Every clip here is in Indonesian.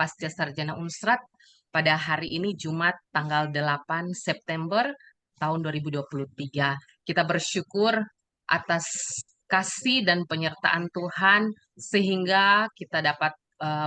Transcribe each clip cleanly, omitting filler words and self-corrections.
Pasca Sarjana Unsrat pada hari ini Jumat tanggal 8 September tahun 2023. Kita bersyukur atas kasih dan penyertaan Tuhan sehingga kita dapat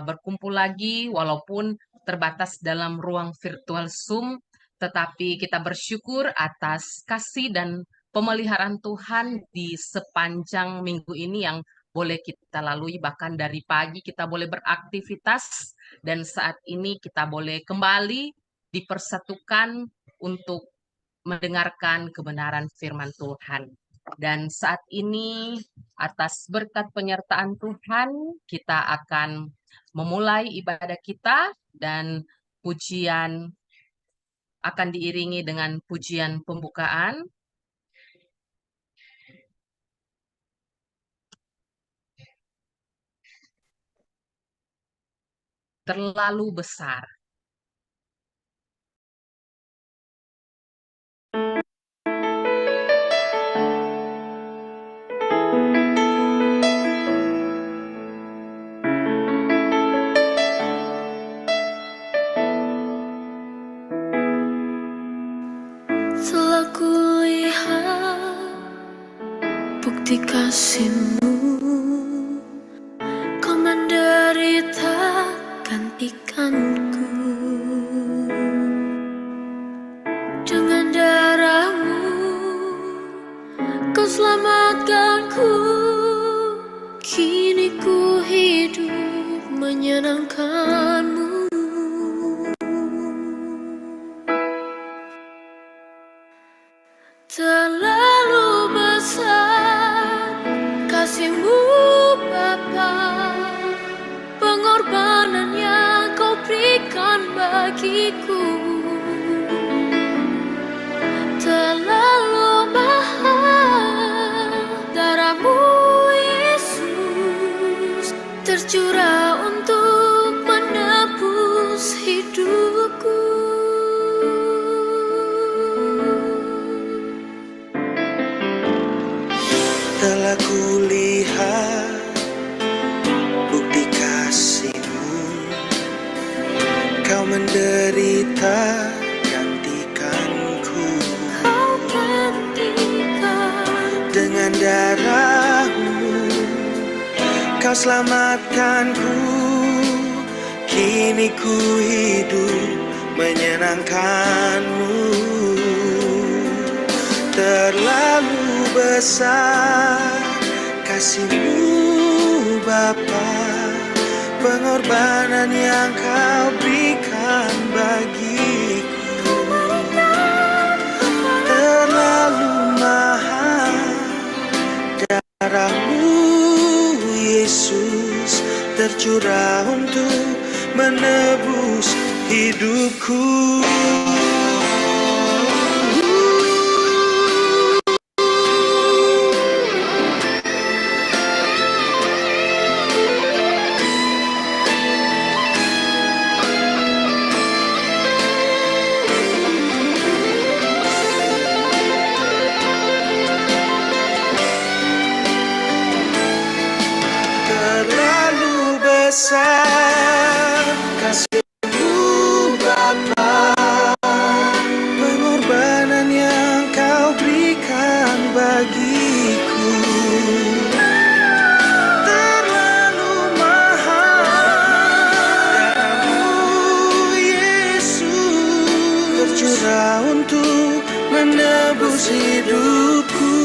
berkumpul lagi walaupun terbatas dalam ruang virtual Zoom, tetapi kita bersyukur atas kasih dan pemeliharaan Tuhan di sepanjang minggu ini yang boleh kita lalui, bahkan dari pagi kita boleh beraktivitas dan saat ini kita boleh kembali dipersatukan untuk mendengarkan kebenaran firman Tuhan. Dan saat ini atas berkat penyertaan Tuhan kita akan memulai ibadah kita dan pujian akan diiringi dengan pujian pembukaan. Terlalu besar. Telah kulihat bukti kasih-Mu, Kau menderita gantikanku. Dengan darah-Mu Kau selamatkanku. Kini ku hidup menyenangkan-Mu. Terlalu besar kasih-Mu Bapa, pengorbanan yang Kau berikan bagiku. Terlalu mahal darah-Mu Yesus tercurah untuk menebus hidupku. Telah kulihat bukti kasih-Mu, Kau menderita gantikanku. Kau gantikan. Dengan darah-Mu Kau selamatkanku. Kini ku hidup menyenangkan-Mu. Terlalu besar kasih-Mu Bapa, pengorbanan yang Kau berikan bagiku. Terlalu mahal darah-Mu Yesus tercurah untuk menebus hidupku. Terlalu besar kasih-Mu Bapa, pengorbanan yang Kau berikan bagiku. Terlalu mahal darah-Mu Yesus tercurah untuk menebus hidupku.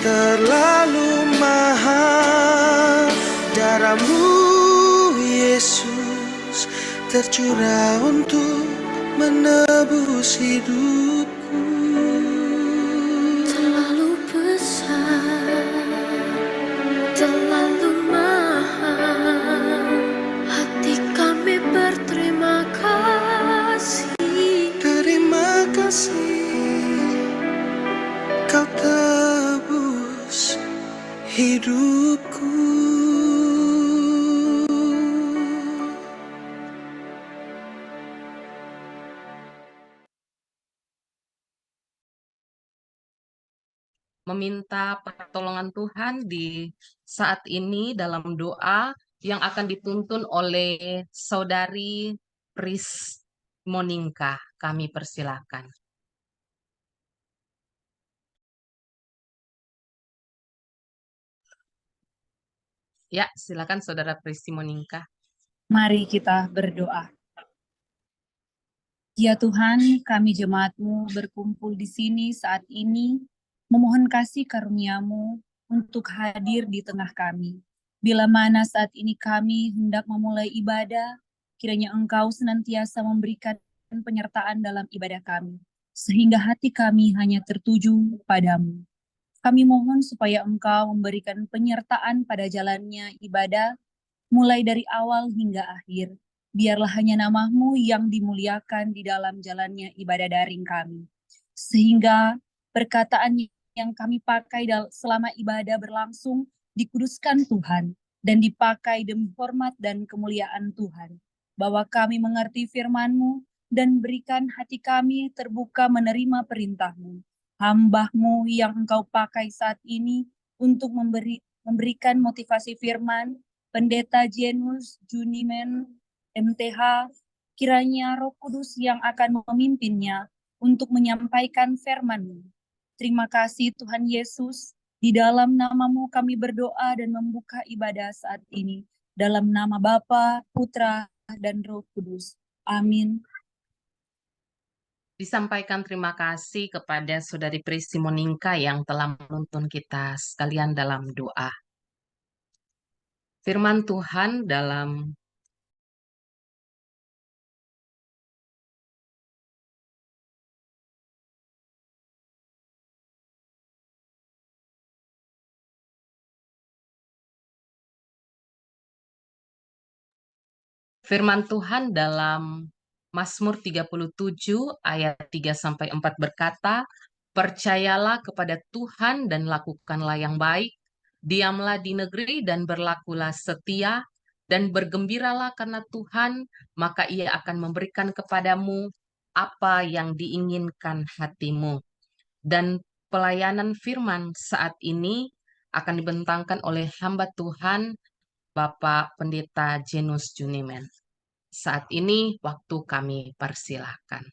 Terlalu mahal darah-Mu Yesus tercurah untuk menebus hidupku. Terlalu besar, terlalu mahal, hati kami berterima kasih. Terima kasih Kau tebus hidupku. Meminta pertolongan Tuhan di saat ini dalam doa yang akan dituntun oleh Saudari Pris Moninka. Kami persilahkan. Ya, silakan Saudara Pris Moninka. Mari kita berdoa. Ya Tuhan, kami jemaat-Mu berkumpul di sini saat ini, memohon kasih karunia-Mu untuk hadir di tengah kami. Bila mana saat ini kami hendak memulai ibadah, kiranya Engkau senantiasa memberikan penyertaan dalam ibadah kami, sehingga hati kami hanya tertuju padamu. Kami mohon supaya Engkau memberikan penyertaan pada jalannya ibadah, mulai dari awal hingga akhir. Biarlah hanya nama-Mu yang dimuliakan di dalam jalannya ibadah daring kami. Sehingga perkataan yang kami pakai selama ibadah berlangsung dikuduskan Tuhan dan dipakai demi hormat dan kemuliaan Tuhan. Bahwa kami mengerti firman-Mu dan berikan hati kami terbuka menerima perintah-Mu. Hamba-Mu yang Engkau pakai saat ini untuk memberikan motivasi firman, Pendeta Jenus Junimen MTH, kiranya Roh Kudus yang akan memimpinnya untuk menyampaikan firman-Mu. Terima kasih Tuhan Yesus, di dalam nama-Mu kami berdoa dan membuka ibadah saat ini. Dalam nama Bapa, Putra, dan Roh Kudus. Amin. Disampaikan terima kasih kepada Saudari Pris Moninka yang telah menuntun kita sekalian dalam doa. Firman Tuhan dalam Mazmur 37 ayat 3-4 berkata, "Percayalah kepada Tuhan dan lakukanlah yang baik, diamlah di negeri dan berlakulah setia, dan bergembiralah karena Tuhan, maka Ia akan memberikan kepadamu apa yang diinginkan hatimu." Dan pelayanan firman saat ini akan dibentangkan oleh hamba Tuhan, Bapak Pendeta Jenus Junimen. Saat ini waktu kami persilahkan.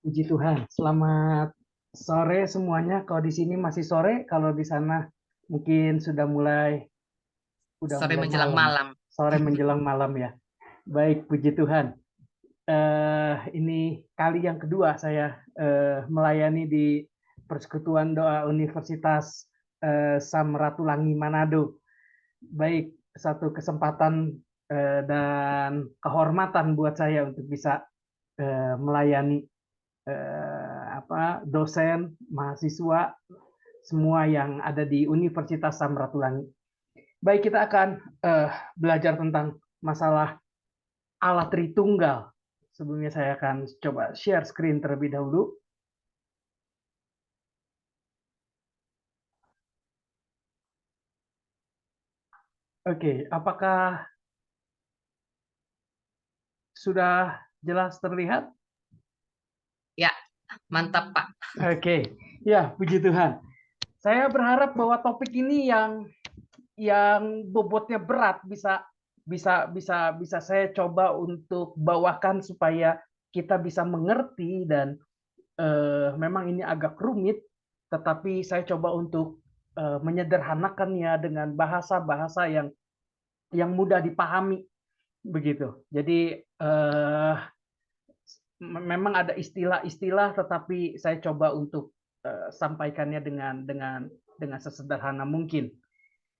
Puji Tuhan, selamat sore semuanya. Kalau di sini masih sore, kalau di sana mungkin sudah mulai Sore menjelang malam. Sore menjelang malam ya. Baik, puji Tuhan. Ini kali yang kedua saya melayani di Persekutuan Doa Universitas Samratulangi Manado. Baik, satu kesempatan dan kehormatan buat saya untuk bisa melayani dosen, mahasiswa, semua yang ada di Universitas Samratulangi. Baik, kita akan belajar tentang masalah Allah Tritunggal. Sebelumnya saya akan coba share screen terlebih dahulu. Oke, apakah sudah jelas terlihat? Ya, mantap Pak. Oke, ya puji Tuhan. Saya berharap bahwa topik ini yang bobotnya berat bisa saya coba untuk bawakan supaya kita bisa mengerti, dan memang ini agak rumit, tetapi saya coba untuk menyederhanakannya dengan bahasa-bahasa yang mudah dipahami begitu. Jadi memang ada istilah-istilah, tetapi saya coba untuk sampaikannya dengan sesederhana mungkin.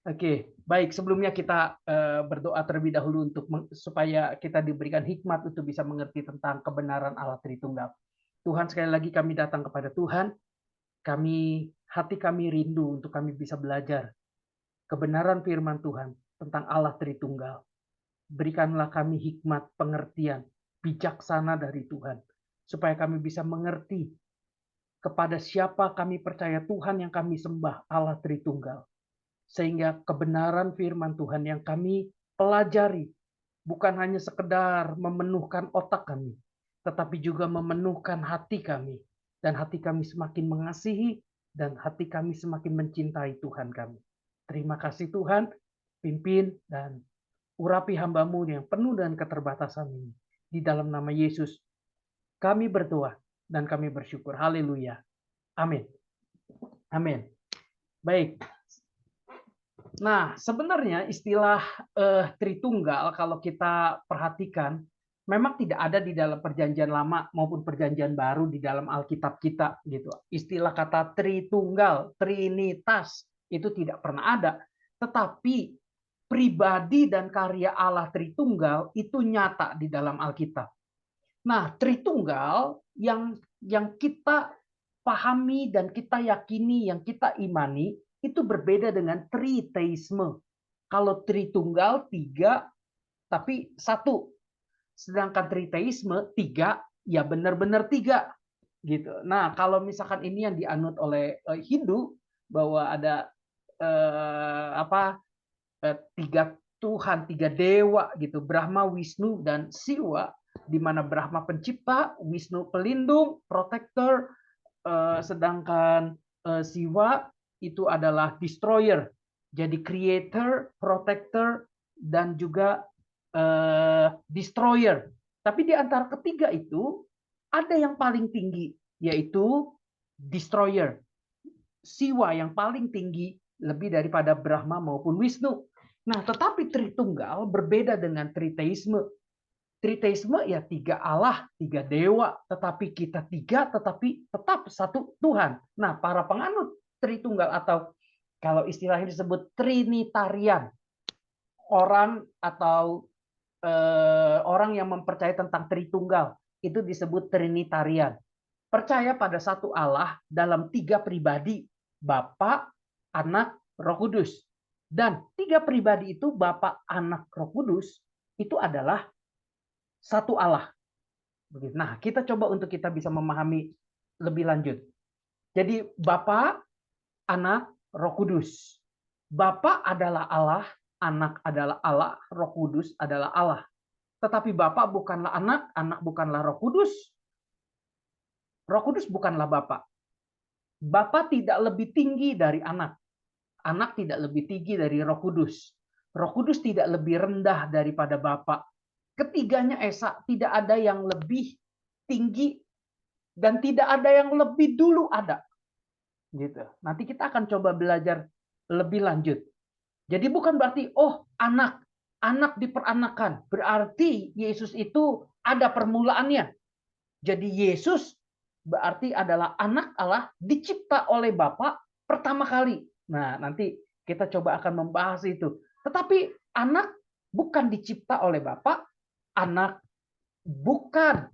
Oke, baik. Sebelumnya kita berdoa terlebih dahulu supaya kita diberikan hikmat untuk bisa mengerti tentang kebenaran Allah Tritunggal. Tuhan, sekali lagi kami datang kepada Tuhan. Hati kami rindu untuk kami bisa belajar kebenaran firman Tuhan tentang Allah Tritunggal. Berikanlah kami hikmat, pengertian, bijaksana dari Tuhan, supaya kami bisa mengerti kepada siapa kami percaya Tuhan yang kami sembah, Allah Tritunggal. Sehingga kebenaran firman Tuhan yang kami pelajari bukan hanya sekedar memenuhkan otak kami, tetapi juga memenuhkan hati kami. Dan hati kami semakin mengasihi, dan hati kami semakin mencintai Tuhan kami. Terima kasih Tuhan, pimpin dan urapi hamba-Mu yang penuh dengan keterbatasan ini. Di dalam nama Yesus, kami berdoa dan kami bersyukur. Haleluya. Amin. Amin. Baik. Nah, sebenarnya istilah Tritunggal kalau kita perhatikan memang tidak ada di dalam Perjanjian Lama maupun Perjanjian Baru di dalam Alkitab kita gitu. Istilah kata Tritunggal, Trinitas itu tidak pernah ada. Tetapi pribadi dan karya Allah Tritunggal itu nyata di dalam Alkitab. Nah, Tritunggal yang kita pahami dan kita yakini, yang kita imani itu berbeda dengan triteisme. Kalau Tritunggal 3 tapi 1. Sedangkan triteisme 3 ya benar-benar 3 gitu. Nah, kalau misalkan ini yang dianut oleh Hindu bahwa ada 3 Tuhan, 3 dewa gitu, Brahma, Wisnu dan Siwa, di mana Brahma pencipta, Wisnu pelindung, protector, sedangkan Siwa itu adalah destroyer, jadi creator, protector, dan juga destroyer. Tapi di antara ketiga itu ada yang paling tinggi, yaitu destroyer. Siwa yang paling tinggi lebih daripada Brahma maupun Wisnu. Nah, tetapi Tritunggal berbeda dengan triteisme. Triteisme ya 3 Allah, 3 dewa, tetapi kita 3 tetapi tetap satu Tuhan. Nah, para penganut Tritunggal atau kalau istilahnya disebut Trinitarian, orang atau orang yang mempercayai tentang Tritunggal itu disebut Trinitarian. Percaya pada satu Allah dalam 3 pribadi, Bapa, Anak, Roh Kudus. Dan 3 pribadi itu Bapa, Anak, Roh Kudus itu adalah satu Allah. Nah, kita coba untuk kita bisa memahami lebih lanjut. Jadi Bapa, Anak, Roh Kudus. Bapa adalah Allah, Anak adalah Allah, Roh Kudus adalah Allah. Tetapi Bapa bukanlah Anak, Anak bukanlah Roh Kudus. Roh Kudus bukanlah Bapa. Bapa tidak lebih tinggi dari Anak. Anak tidak lebih tinggi dari Roh Kudus. Roh Kudus tidak lebih rendah daripada Bapa. Ketiganya esa, tidak ada yang lebih tinggi dan tidak ada yang lebih dulu ada. Gitu. Nanti kita akan coba belajar lebih lanjut. Jadi bukan berarti anak diperanakan, berarti Yesus itu ada permulaannya. Jadi Yesus berarti adalah anak Allah dicipta oleh Bapa pertama kali. Nah, nanti kita coba akan membahas itu. Tetapi anak bukan dicipta oleh Bapa, anak bukan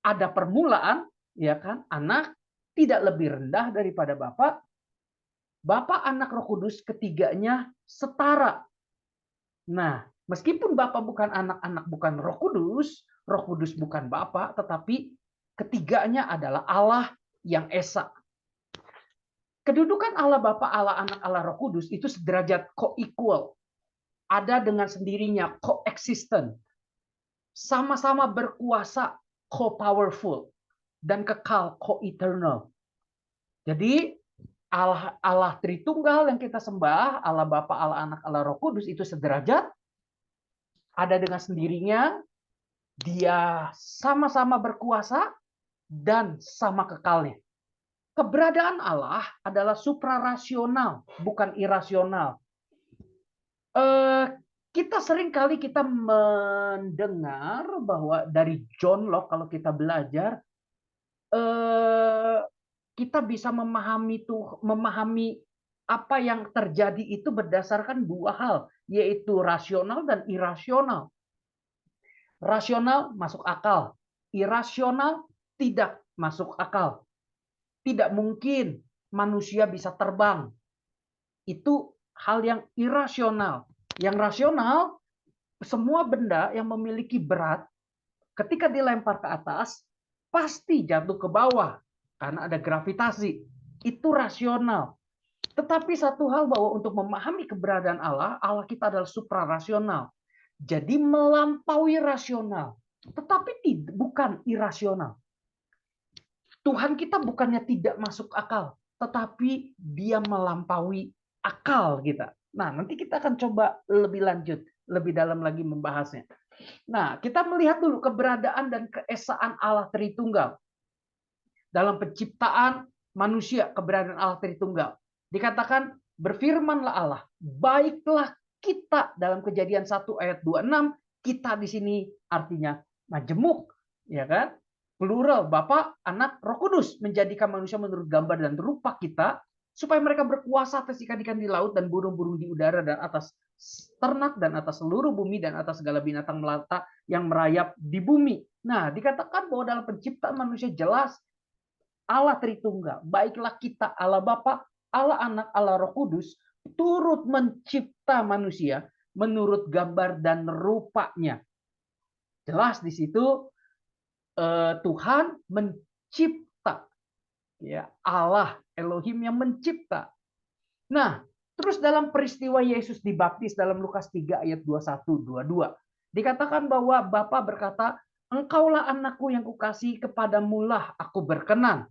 ada permulaan, ya kan? Anak tidak lebih rendah daripada Bapa. Bapa, Anak, Roh Kudus ketiganya setara. Nah, meskipun Bapa bukan anak bukan Roh Kudus bukan Bapa, tetapi ketiganya adalah Allah yang esa. Kedudukan Allah Bapa, Allah Anak, Allah Roh Kudus itu sederajat co-equal. Ada dengan sendirinya, co-existent. Sama-sama berkuasa, co-powerful. Dan kekal, co-eternal. Jadi Allah Tritunggal yang kita sembah, Allah Bapa, Allah Anak, Allah Roh Kudus itu sederajat. Ada dengan sendirinya, dia sama-sama berkuasa dan sama kekalnya. Keberadaan Allah adalah suprarasional, bukan irasional. Kita seringkali kita mendengar bahwa dari John Locke kalau kita belajar, kita bisa memahami apa yang terjadi itu berdasarkan 2 hal, yaitu rasional dan irasional. Rasional masuk akal, irasional tidak masuk akal. Tidak mungkin manusia bisa terbang. Itu hal yang irasional. Yang rasional, semua benda yang memiliki berat, ketika dilempar ke atas, pasti jatuh ke bawah. Karena ada gravitasi. Itu rasional. Tetapi satu hal bahwa untuk memahami keberadaan Allah, Allah kita adalah suprarasional. Jadi melampaui rasional. Tetapi bukan irasional. Tuhan kita bukannya tidak masuk akal, tetapi dia melampaui akal kita. Nah, nanti kita akan coba lebih lanjut, lebih dalam lagi membahasnya. Nah, kita melihat dulu keberadaan dan keesaan Allah Tritunggal. Dalam penciptaan manusia, keberadaan Allah Tritunggal. Dikatakan, berfirmanlah Allah, baiklah kita, dalam Kejadian 1 ayat 26, kita di sini artinya majemuk, ya kan? Plural, Bapa, Anak, Roh Kudus, menjadikan manusia menurut gambar dan rupa kita, supaya mereka berkuasa atas ikan-ikan di laut dan burung-burung di udara dan atas ternak dan atas seluruh bumi dan atas segala binatang melata yang merayap di bumi. Nah, dikatakan bahwa dalam penciptaan manusia jelas Allah Tritunggal, baiklah kita, Allah Bapa, Allah Anak, Allah Roh Kudus, turut mencipta manusia menurut gambar dan rupanya. Jelas di situ Tuhan mencipta, ya, Allah Elohim yang mencipta. Nah, terus dalam peristiwa Yesus dibaptis dalam Lukas 3 ayat 21-22, dikatakan bahwa Bapa berkata, engkaulah anakku yang kukasihi, kepadamulah aku berkenan.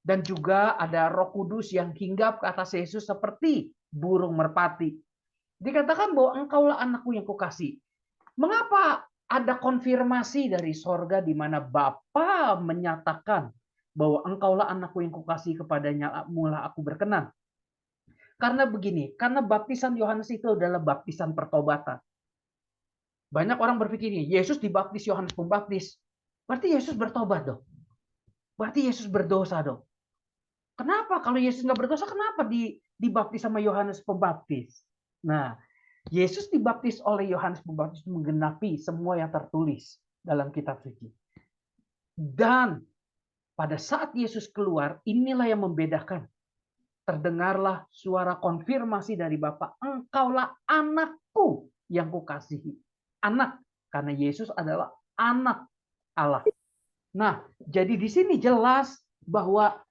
Dan juga ada Roh Kudus yang hinggap ke atas Yesus seperti burung merpati. Dikatakan bahwa engkaulah anakku yang kukasihi. Mengapa ada konfirmasi dari sorga di mana Bapa menyatakan bahwa engkaulah anakku yang kukasihi, kepadanya mula aku berkenan? Karena begini, karena baptisan Yohanes itu adalah baptisan pertobatan. Banyak orang berpikir, Yesus dibaptis Yohanes Pembaptis, berarti Yesus bertobat dong. Berarti Yesus berdosa dong. Kenapa? Kalau Yesus nggak berdosa, kenapa dibaptis sama Yohanes Pembaptis? Nah, Yesus dibaptis oleh Yohanes Pembaptis menggenapi semua yang tertulis dalam kitab suci. Dan pada saat Yesus keluar, inilah yang membedakan. Terdengarlah suara konfirmasi dari Bapa, engkaulah anakku yang kukasihi. Anak, karena Yesus adalah anak Allah. Nah, jadi di sini jelas bahwa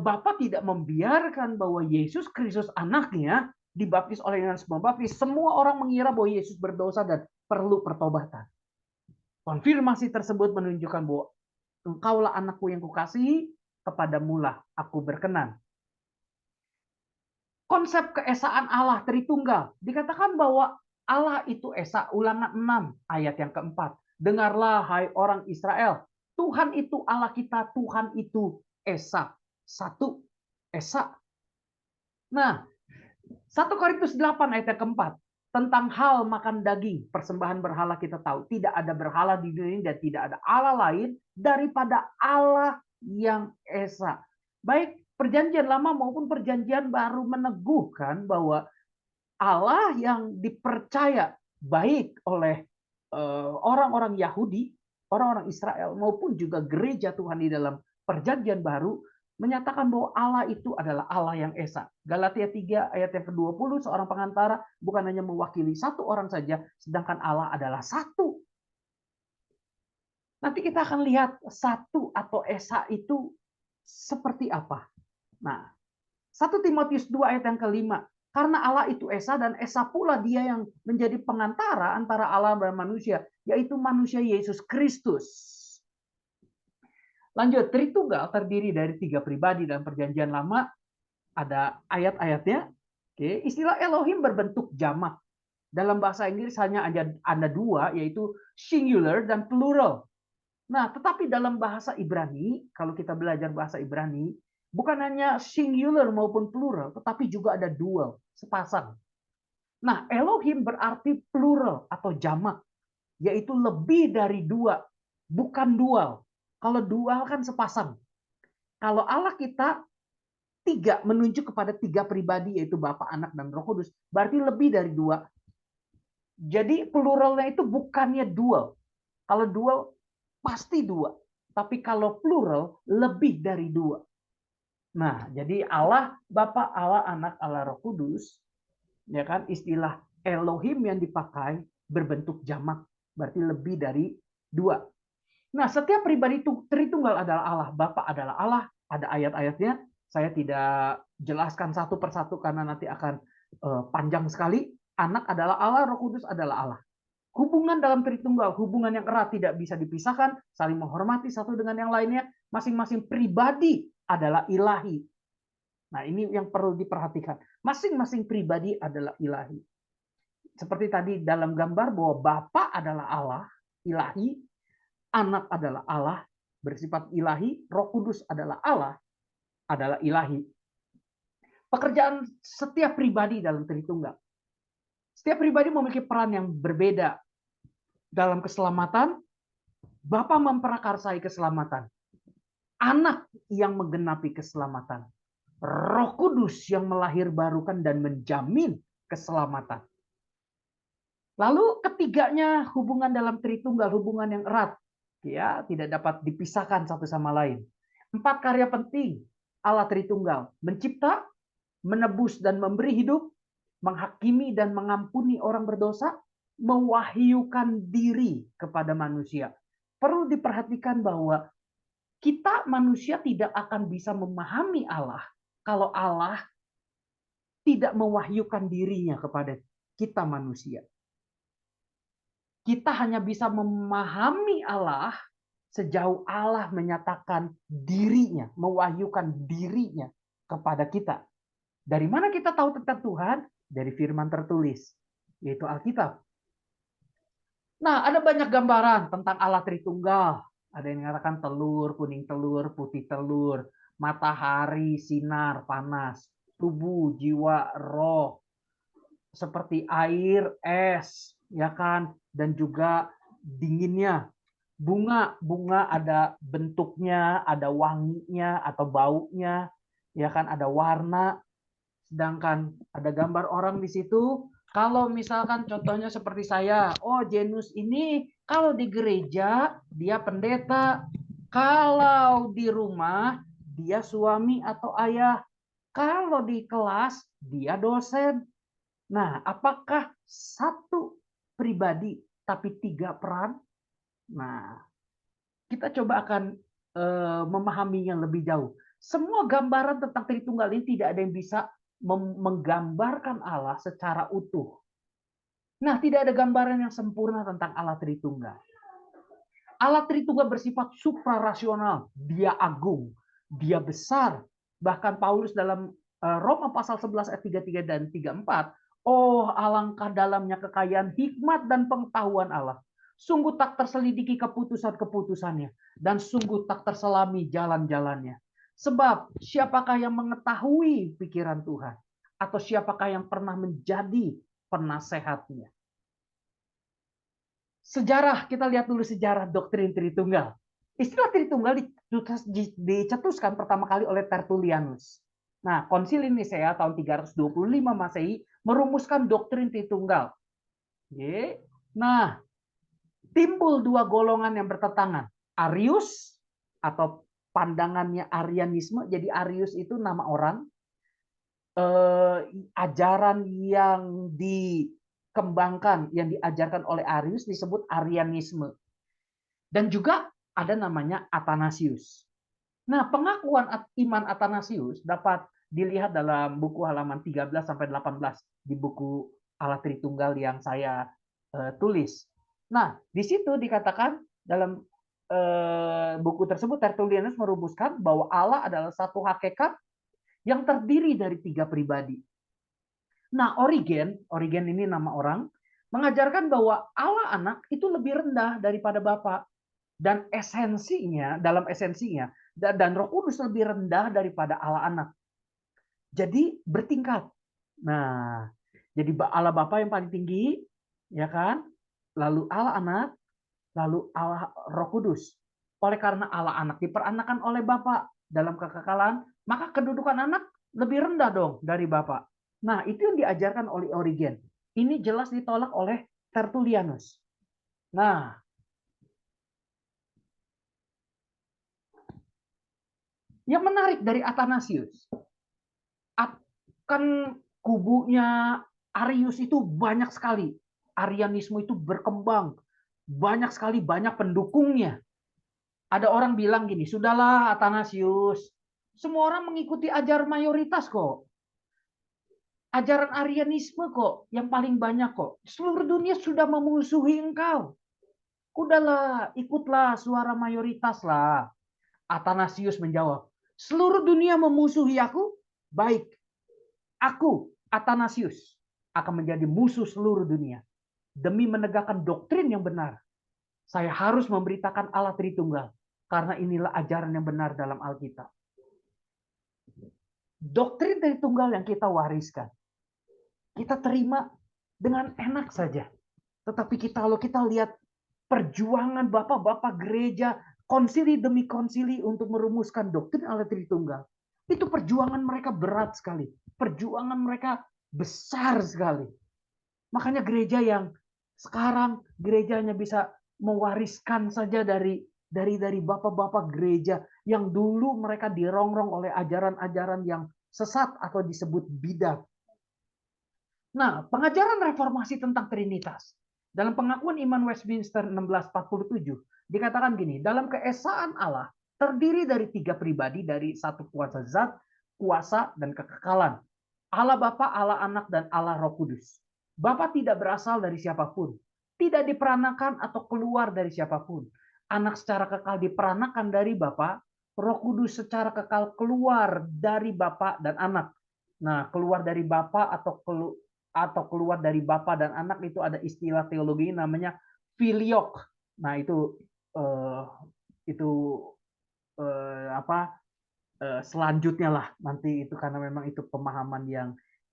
Bapa tidak membiarkan bahwa Yesus Kristus anaknya dibaptis oleh Yohanes Pembaptis. Semua orang mengira bahwa Yesus berdosa dan perlu pertobatan. Konfirmasi tersebut menunjukkan bahwa engkaulah anakku yang kukasihi, kepadamulah aku berkenan. Konsep keesaan Allah Tritunggal. Dikatakan bahwa Allah itu esa, Ulangan 6 ayat yang keempat. Dengarlah hai orang Israel, Tuhan itu Allah kita, Tuhan itu esa. Satu, esa. Nah, 1 Korintus 8 ayat yang keempat. Tentang hal makan daging, persembahan berhala kita tahu. Tidak ada berhala di dunia ini dan tidak ada Allah lain daripada Allah yang esa. Baik Perjanjian Lama maupun Perjanjian Baru meneguhkan bahwa Allah yang dipercaya baik oleh orang-orang Yahudi, orang-orang Israel, maupun juga gereja Tuhan di dalam Perjanjian Baru, menyatakan bahwa Allah itu adalah Allah yang esa. Galatia 3 ayat yang ke-20, seorang pengantara bukan hanya mewakili satu orang saja, sedangkan Allah adalah satu. Nanti kita akan lihat satu atau esa itu seperti apa. Nah, 1 Timotius 2 ayat yang ke-5, karena Allah itu esa dan esa pula dia yang menjadi pengantara antara Allah dan manusia, yaitu manusia Yesus Kristus. Lanjut, Tritunggal terdiri dari 3 pribadi dalam Perjanjian Lama. Ada ayat-ayatnya. Oke, istilah Elohim berbentuk jamak. Dalam bahasa Inggris hanya ada 2, yaitu singular dan plural. Nah, tetapi dalam bahasa Ibrani, kalau kita belajar bahasa Ibrani, bukan hanya singular maupun plural, tetapi juga ada dual, sepasang. Nah, Elohim berarti plural atau jamak, yaitu lebih dari 2, bukan dual. Kalau dual kan sepasang. Kalau Allah kita 3, menunjuk kepada 3 pribadi, yaitu Bapa, Anak, dan Roh Kudus, berarti lebih dari 2. Jadi pluralnya itu bukannya dual. Kalau dual pasti 2. Tapi kalau plural lebih dari 2. Nah, jadi Allah Bapa, Allah Anak, Allah Roh Kudus, ya kan, istilah Elohim yang dipakai berbentuk jamak, berarti lebih dari 2. Nah, setiap pribadi Tritunggal adalah Allah. Bapa adalah Allah. Ada ayat-ayatnya. Saya tidak jelaskan satu persatu karena nanti akan panjang sekali. Anak adalah Allah, Roh Kudus adalah Allah. Hubungan dalam Tritunggal, hubungan yang erat, tidak bisa dipisahkan, saling menghormati satu dengan yang lainnya. Masing-masing pribadi adalah ilahi. Nah, ini yang perlu diperhatikan. Masing-masing pribadi adalah ilahi. Seperti tadi dalam gambar bahwa Bapa adalah Allah, ilahi, Anak adalah Allah, bersifat ilahi, Roh Kudus adalah Allah, adalah ilahi. Pekerjaan setiap pribadi dalam Tritunggal. Setiap pribadi memiliki peran yang berbeda. Dalam keselamatan, Bapa memprakarsai keselamatan. Anak yang menggenapi keselamatan. Roh Kudus yang melahirbarukan dan menjamin keselamatan. Lalu ketiganya hubungan dalam Tritunggal, hubungan yang erat. Ya, tidak dapat dipisahkan satu sama lain. 4 karya penting Allah Tritunggal. Mencipta, menebus dan memberi hidup, menghakimi dan mengampuni orang berdosa, mewahyukan diri kepada manusia. Perlu diperhatikan bahwa kita manusia tidak akan bisa memahami Allah kalau Allah tidak mewahyukan dirinya kepada kita manusia. Kita hanya bisa memahami Allah sejauh Allah menyatakan dirinya, mewahyukan dirinya kepada kita. Dari mana kita tahu tentang Tuhan? Dari firman tertulis, yaitu Alkitab. Nah, ada banyak gambaran tentang Allah Tritunggal. Ada yang mengatakan telur, kuning telur, putih telur, matahari, sinar, panas, tubuh, jiwa, roh, seperti air, es, ya kan, dan juga dinginnya. Bunga ada bentuknya, ada wanginya atau baunya, ya kan, ada warna. Sedangkan ada gambar orang di situ. Kalau misalkan contohnya seperti saya, oh Janus ini kalau di gereja dia pendeta, kalau di rumah dia suami atau ayah, kalau di kelas dia dosen. Nah, apakah satu pribadi tapi 3 peran? Nah, kita coba akan memahaminya lebih jauh. Semua gambaran tentang Tritunggal ini tidak ada yang bisa menggambarkan Allah secara utuh. Nah, tidak ada gambaran yang sempurna tentang Allah Tritunggal. Allah Tritunggal bersifat suprarasional, dia agung, dia besar. Bahkan Paulus dalam Roma pasal 11 ayat 33 dan 34, oh alangkah dalamnya kekayaan hikmat dan pengetahuan Allah. Sungguh tak terselidiki keputusan-keputusannya, dan sungguh tak terselami jalan-jalannya. Sebab siapakah yang mengetahui pikiran Tuhan? Atau siapakah yang pernah menjadi penasehatnya? Sejarah, kita lihat dulu sejarah doktrin Tritunggal. Istilah Tritunggal dicetuskan pertama kali oleh Tertullianus. Nah, Konsil Nicea tahun 325 Masehi merumuskan doktrin Tritunggal. Nah, timbul 2 golongan yang bertentangan. Arius atau pandangannya Arianisme. Jadi Arius itu nama orang. Ajaran yang dikembangkan, yang diajarkan oleh Arius disebut Arianisme. Dan juga ada namanya Athanasius. Nah, pengakuan iman Athanasius dapat dilihat dalam buku halaman 13 sampai 18 di buku Allah Tritunggal yang saya tulis. Nah, di situ dikatakan dalam buku tersebut Tertullianus merumuskan bahwa Allah adalah satu hakikat yang terdiri dari 3 pribadi. Nah, Origen ini nama orang, mengajarkan bahwa Allah anak itu lebih rendah daripada Bapa. Dan dalam esensinya, dan Roh Kudus lebih rendah daripada Allah anak. Jadi bertingkat. Nah, jadi Allah Bapa yang paling tinggi, ya kan? Lalu Allah anak, lalu Allah Roh Kudus. Oleh karena Allah anak diperanakan oleh Bapa dalam kekekalan, maka kedudukan anak lebih rendah dong dari Bapa. Nah, itu yang diajarkan oleh Origen. Ini jelas ditolak oleh Tertullianus. Nah, yang menarik dari Athanasius, kan kubunya Arius itu banyak sekali. Arianisme itu berkembang. Banyak sekali, banyak pendukungnya. Ada orang bilang gini, sudahlah Athanasius, semua orang mengikuti ajaran mayoritas kok. Ajaran Arianisme kok, yang paling banyak kok. Seluruh dunia sudah memusuhi engkau. Udahlah, ikutlah suara mayoritas lah. Athanasius menjawab, seluruh dunia memusuhi aku, baik, aku, Athanasius, akan menjadi musuh seluruh dunia. Demi menegakkan doktrin yang benar, saya harus memberitakan Allah Tritunggal, karena inilah ajaran yang benar dalam Alkitab. Doktrin Tritunggal yang kita wariskan, kita terima dengan enak saja. Tetapi kalau kita lihat perjuangan bapak-bapak gereja, konsili demi konsili untuk merumuskan doktrin Allah Tritunggal, itu perjuangan mereka berat sekali. Perjuangan mereka besar sekali. Makanya gereja yang sekarang gerejanya bisa mewariskan saja dari bapak-bapak gereja yang dulu mereka dirongrong oleh ajaran-ajaran yang sesat atau disebut bidat. Nah, pengajaran reformasi tentang Trinitas. Dalam pengakuan iman Westminster 1647, dikatakan gini, dalam keesaan Allah terdiri dari 3 pribadi dari satu kuasa zat, kuasa, dan kekekalan. Allah Bapa, Allah Anak, dan Allah Roh Kudus. Bapa tidak berasal dari siapapun, tidak diperanakan atau keluar dari siapapun. Anak secara kekal diperanakan dari Bapa, Roh Kudus secara kekal keluar dari Bapa dan Anak. Nah, keluar dari Bapa atau keluar dari Bapa dan Anak itu ada istilah teologi namanya filiok. Nah, itu selanjutnya lah nanti itu, karena memang itu pemahaman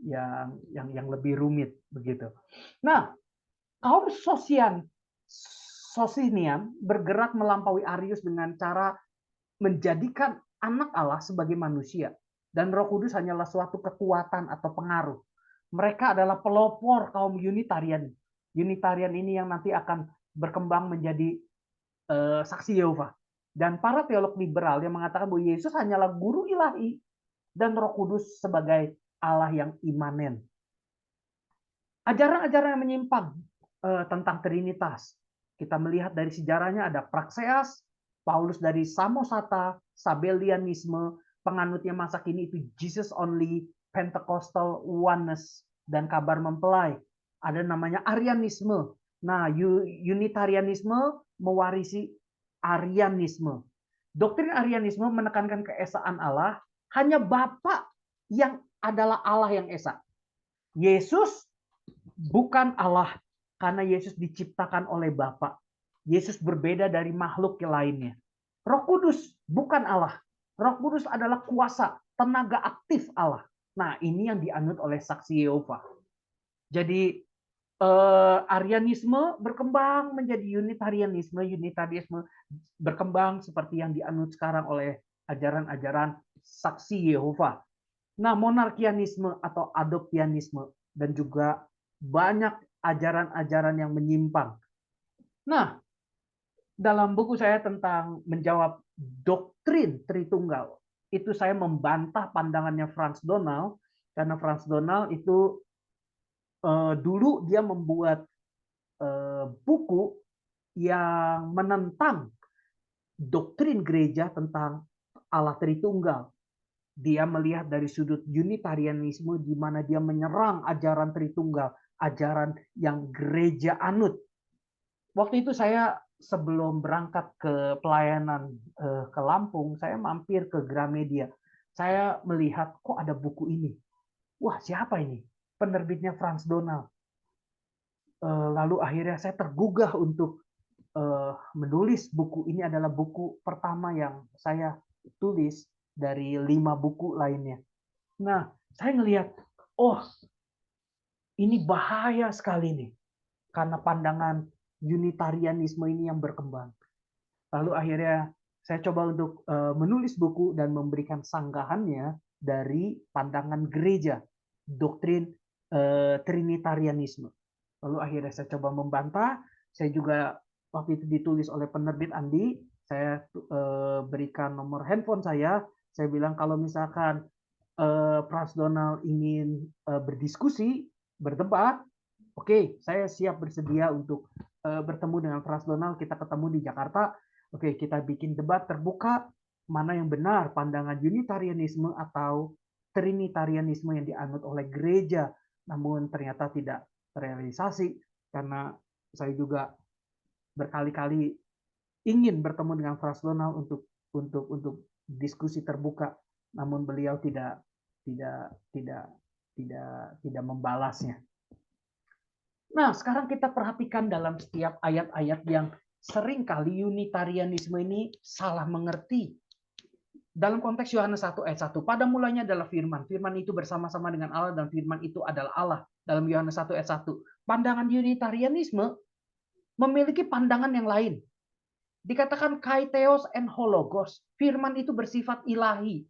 yang lebih rumit begitu. Nah, kaum Socinian bergerak melampaui Arius dengan cara menjadikan anak Allah sebagai manusia dan Roh Kudus hanyalah suatu kekuatan atau pengaruh. Mereka adalah pelopor kaum Unitarian. Unitarian ini yang nanti akan berkembang menjadi saksi Yehova. Dan para teolog liberal yang mengatakan bahwa Yesus hanyalah guru ilahi dan Roh Kudus sebagai Allah yang imanen. Ajaran-ajaran yang menyimpang tentang Trinitas. Kita melihat dari sejarahnya ada Praxeas, Paulus dari Samosata, Sabellianisme, penganutnya masa kini itu Jesus only, Pentecostal oneness, dan kabar mempelai. Ada namanya Arianisme. Nah, Unitarianisme mewarisi Arianisme. Doktrin Arianisme menekankan keesaan Allah, hanya Bapa yang adalah Allah yang esa. Yesus bukan Allah, karena Yesus diciptakan oleh Bapa. Yesus berbeda dari makhluk yang lainnya. Roh Kudus bukan Allah. Roh Kudus adalah kuasa, tenaga aktif Allah. Nah, ini yang dianut oleh saksi Yehova. Jadi Arianisme berkembang menjadi Unitarianisme, Unitarianisme berkembang seperti yang dianut sekarang oleh ajaran-ajaran saksi Yehova. Nah, monarkianisme atau adoptianisme dan juga banyak ajaran-ajaran yang menyimpang. Nah, dalam buku saya tentang menjawab doktrin Tritunggal, itu saya membantah pandangannya Frans Donald, karena Frans Donald itu dulu dia membuat buku yang menentang doktrin gereja tentang Allah Tritunggal. Dia melihat dari sudut Unitarianisme di mana dia menyerang ajaran Tritunggal, ajaran yang gereja anut. Waktu itu saya sebelum berangkat ke pelayanan ke Lampung, saya mampir ke Gramedia. Saya melihat kok ada buku ini. Wah, siapa ini? Penerbitnya Frans Donald. Lalu akhirnya saya tergugah untuk menulis buku ini. Adalah buku pertama yang saya tulis dari 5 buku lainnya. Nah, saya ngelihat, oh, ini bahaya sekali nih, karena pandangan Unitarianisme ini yang berkembang. Lalu akhirnya saya coba untuk menulis buku dan memberikan sanggahannya dari pandangan gereja, doktrin Trinitarianisme. Lalu akhirnya saya coba membantah. Saya juga waktu itu ditulis oleh penerbit Andi. Saya berikan nomor handphone saya. Saya bilang kalau misalkan Frans Donald ingin berdiskusi, berdebat, oke, saya siap bersedia untuk bertemu dengan Frans Donald. Kita ketemu di Jakarta. Oke, kita bikin debat terbuka. Mana yang benar, pandangan Unitarianisme atau Trinitarianisme yang dianut oleh gereja. Namun ternyata tidak terrealisasi, karena saya juga berkali-kali ingin bertemu dengan Frans Donald untuk diskusi terbuka. Namun beliau tidak tidak membalasnya. Nah, sekarang kita perhatikan dalam setiap ayat-ayat yang sering kali Unitarianisme ini salah mengerti. Dalam konteks Yohanes 1 ayat 1, pada mulanya adalah firman. Firman itu bersama-sama dengan Allah dan firman itu adalah Allah. Dalam Yohanes 1 ayat 1. Pandangan Unitarianisme memiliki pandangan yang lain. Dikatakan kaitheos and hologos. Firman itu bersifat ilahi.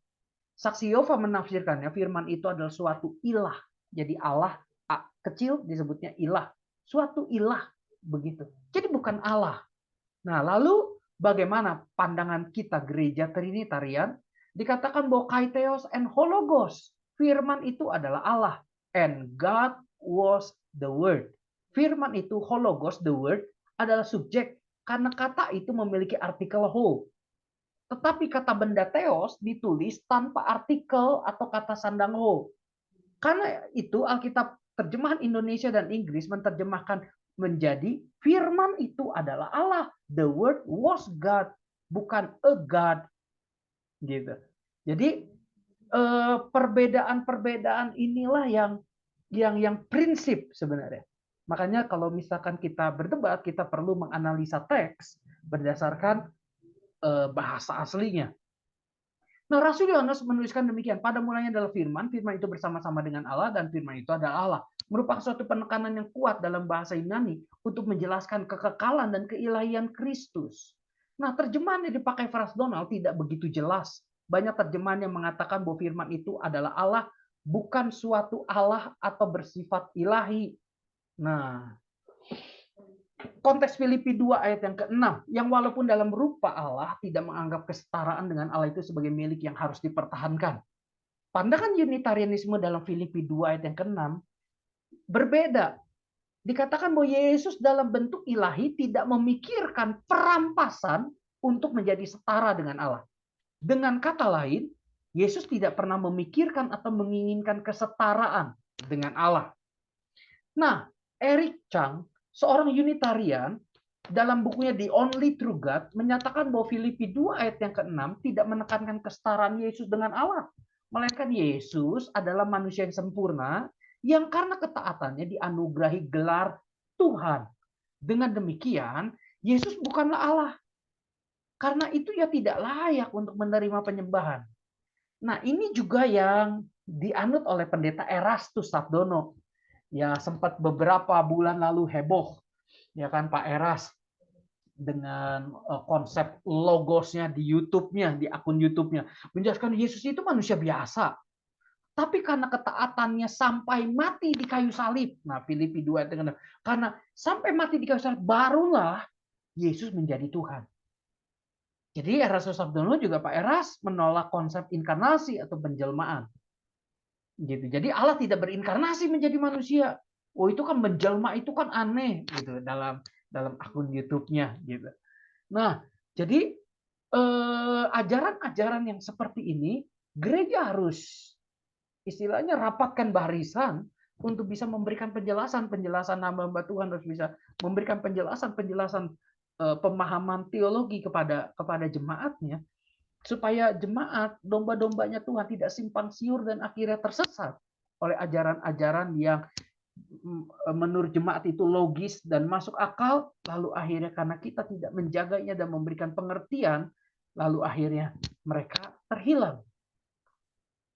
Saksi Yehova menafsirkannya, firman itu adalah suatu ilah. Jadi Allah kecil disebutnya ilah. Suatu ilah. Begitu. Jadi bukan Allah. Nah, lalu bagaimana pandangan kita gereja Trinitarian? Dikatakan bahwa kaitheos and hologos. Firman itu adalah Allah. And God was the word. Firman itu, hologos, the word, adalah subjek. Karena kata itu memiliki artikel ho. Tetapi kata benda theos ditulis tanpa artikel atau kata sandang ho. Karena itu Alkitab terjemahan Indonesia dan Inggris menerjemahkan menjadi firman itu adalah Allah. The word was God, bukan a God. Gitu. Jadi perbedaan-perbedaan inilah yang prinsip sebenarnya. Makanya kalau misalkan kita berdebat, kita perlu menganalisa teks berdasarkan bahasa aslinya. Nah, Rasul Yohanes menuliskan demikian. Pada mulanya adalah firman, firman itu bersama-sama dengan Allah, dan firman itu adalah Allah. Merupakan suatu penekanan yang kuat dalam bahasa Yunani untuk menjelaskan kekekalan dan keilahian Kristus. Nah, terjemahan yang dipakai Frans Donald tidak begitu jelas. Banyak terjemahan yang mengatakan bahwa firman itu adalah Allah, bukan suatu Allah atau bersifat ilahi. Nah, konteks Filipi 2 ayat yang ke-6, yang walaupun dalam rupa Allah tidak menganggap kesetaraan dengan Allah itu sebagai milik yang harus dipertahankan. Pandangan Unitarianisme dalam Filipi 2 ayat yang ke-6 berbeda. Dikatakan bahwa Yesus dalam bentuk ilahi tidak memikirkan perampasan untuk menjadi setara dengan Allah. Dengan kata lain, Yesus tidak pernah memikirkan atau menginginkan kesetaraan dengan Allah. Nah, Eric Chang, seorang Unitarian, dalam bukunya The Only True God, menyatakan bahwa Filipi 2 ayat yang ke-6 tidak menekankan kesetaraan Yesus dengan Allah. Melainkan Yesus adalah manusia yang sempurna, yang karena ketaatannya dianugerahi gelar Tuhan. Dengan demikian, Yesus bukanlah Allah. Karena itu ia tidak layak untuk menerima penyembahan. Nah, ini juga yang dianut oleh pendeta Erastus Sabdono. Ya, sempat beberapa bulan lalu heboh, ya kan, Pak Eras dengan konsep logosnya di YouTube-nya, di akun YouTube-nya, menjelaskan Yesus itu manusia biasa, tapi karena ketaatannya sampai mati di kayu salib. Nah, Filipi 2 ayat 6, karena sampai mati di kayu salib barulah Yesus menjadi Tuhan. Jadi Erastus Sabdono juga Pak Eras menolak konsep inkarnasi atau penjelmaan. Gitu. Jadi Allah tidak berinkarnasi menjadi manusia. Oh, itu kan menjelma, itu kan aneh gitu dalam akun YouTube-nya gitu. Nah, jadi ajaran-ajaran yang seperti ini gereja harus istilahnya rapatkan barisan untuk bisa memberikan penjelasan hamba-hamba Tuhan, harus bisa memberikan penjelasan pemahaman teologi kepada jemaatnya, supaya jemaat, domba-dombanya Tuhan, tidak simpang siur dan akhirnya tersesat oleh ajaran-ajaran yang menurut jemaat itu logis dan masuk akal, lalu akhirnya karena kita tidak menjaganya dan memberikan pengertian, lalu akhirnya mereka terhilang.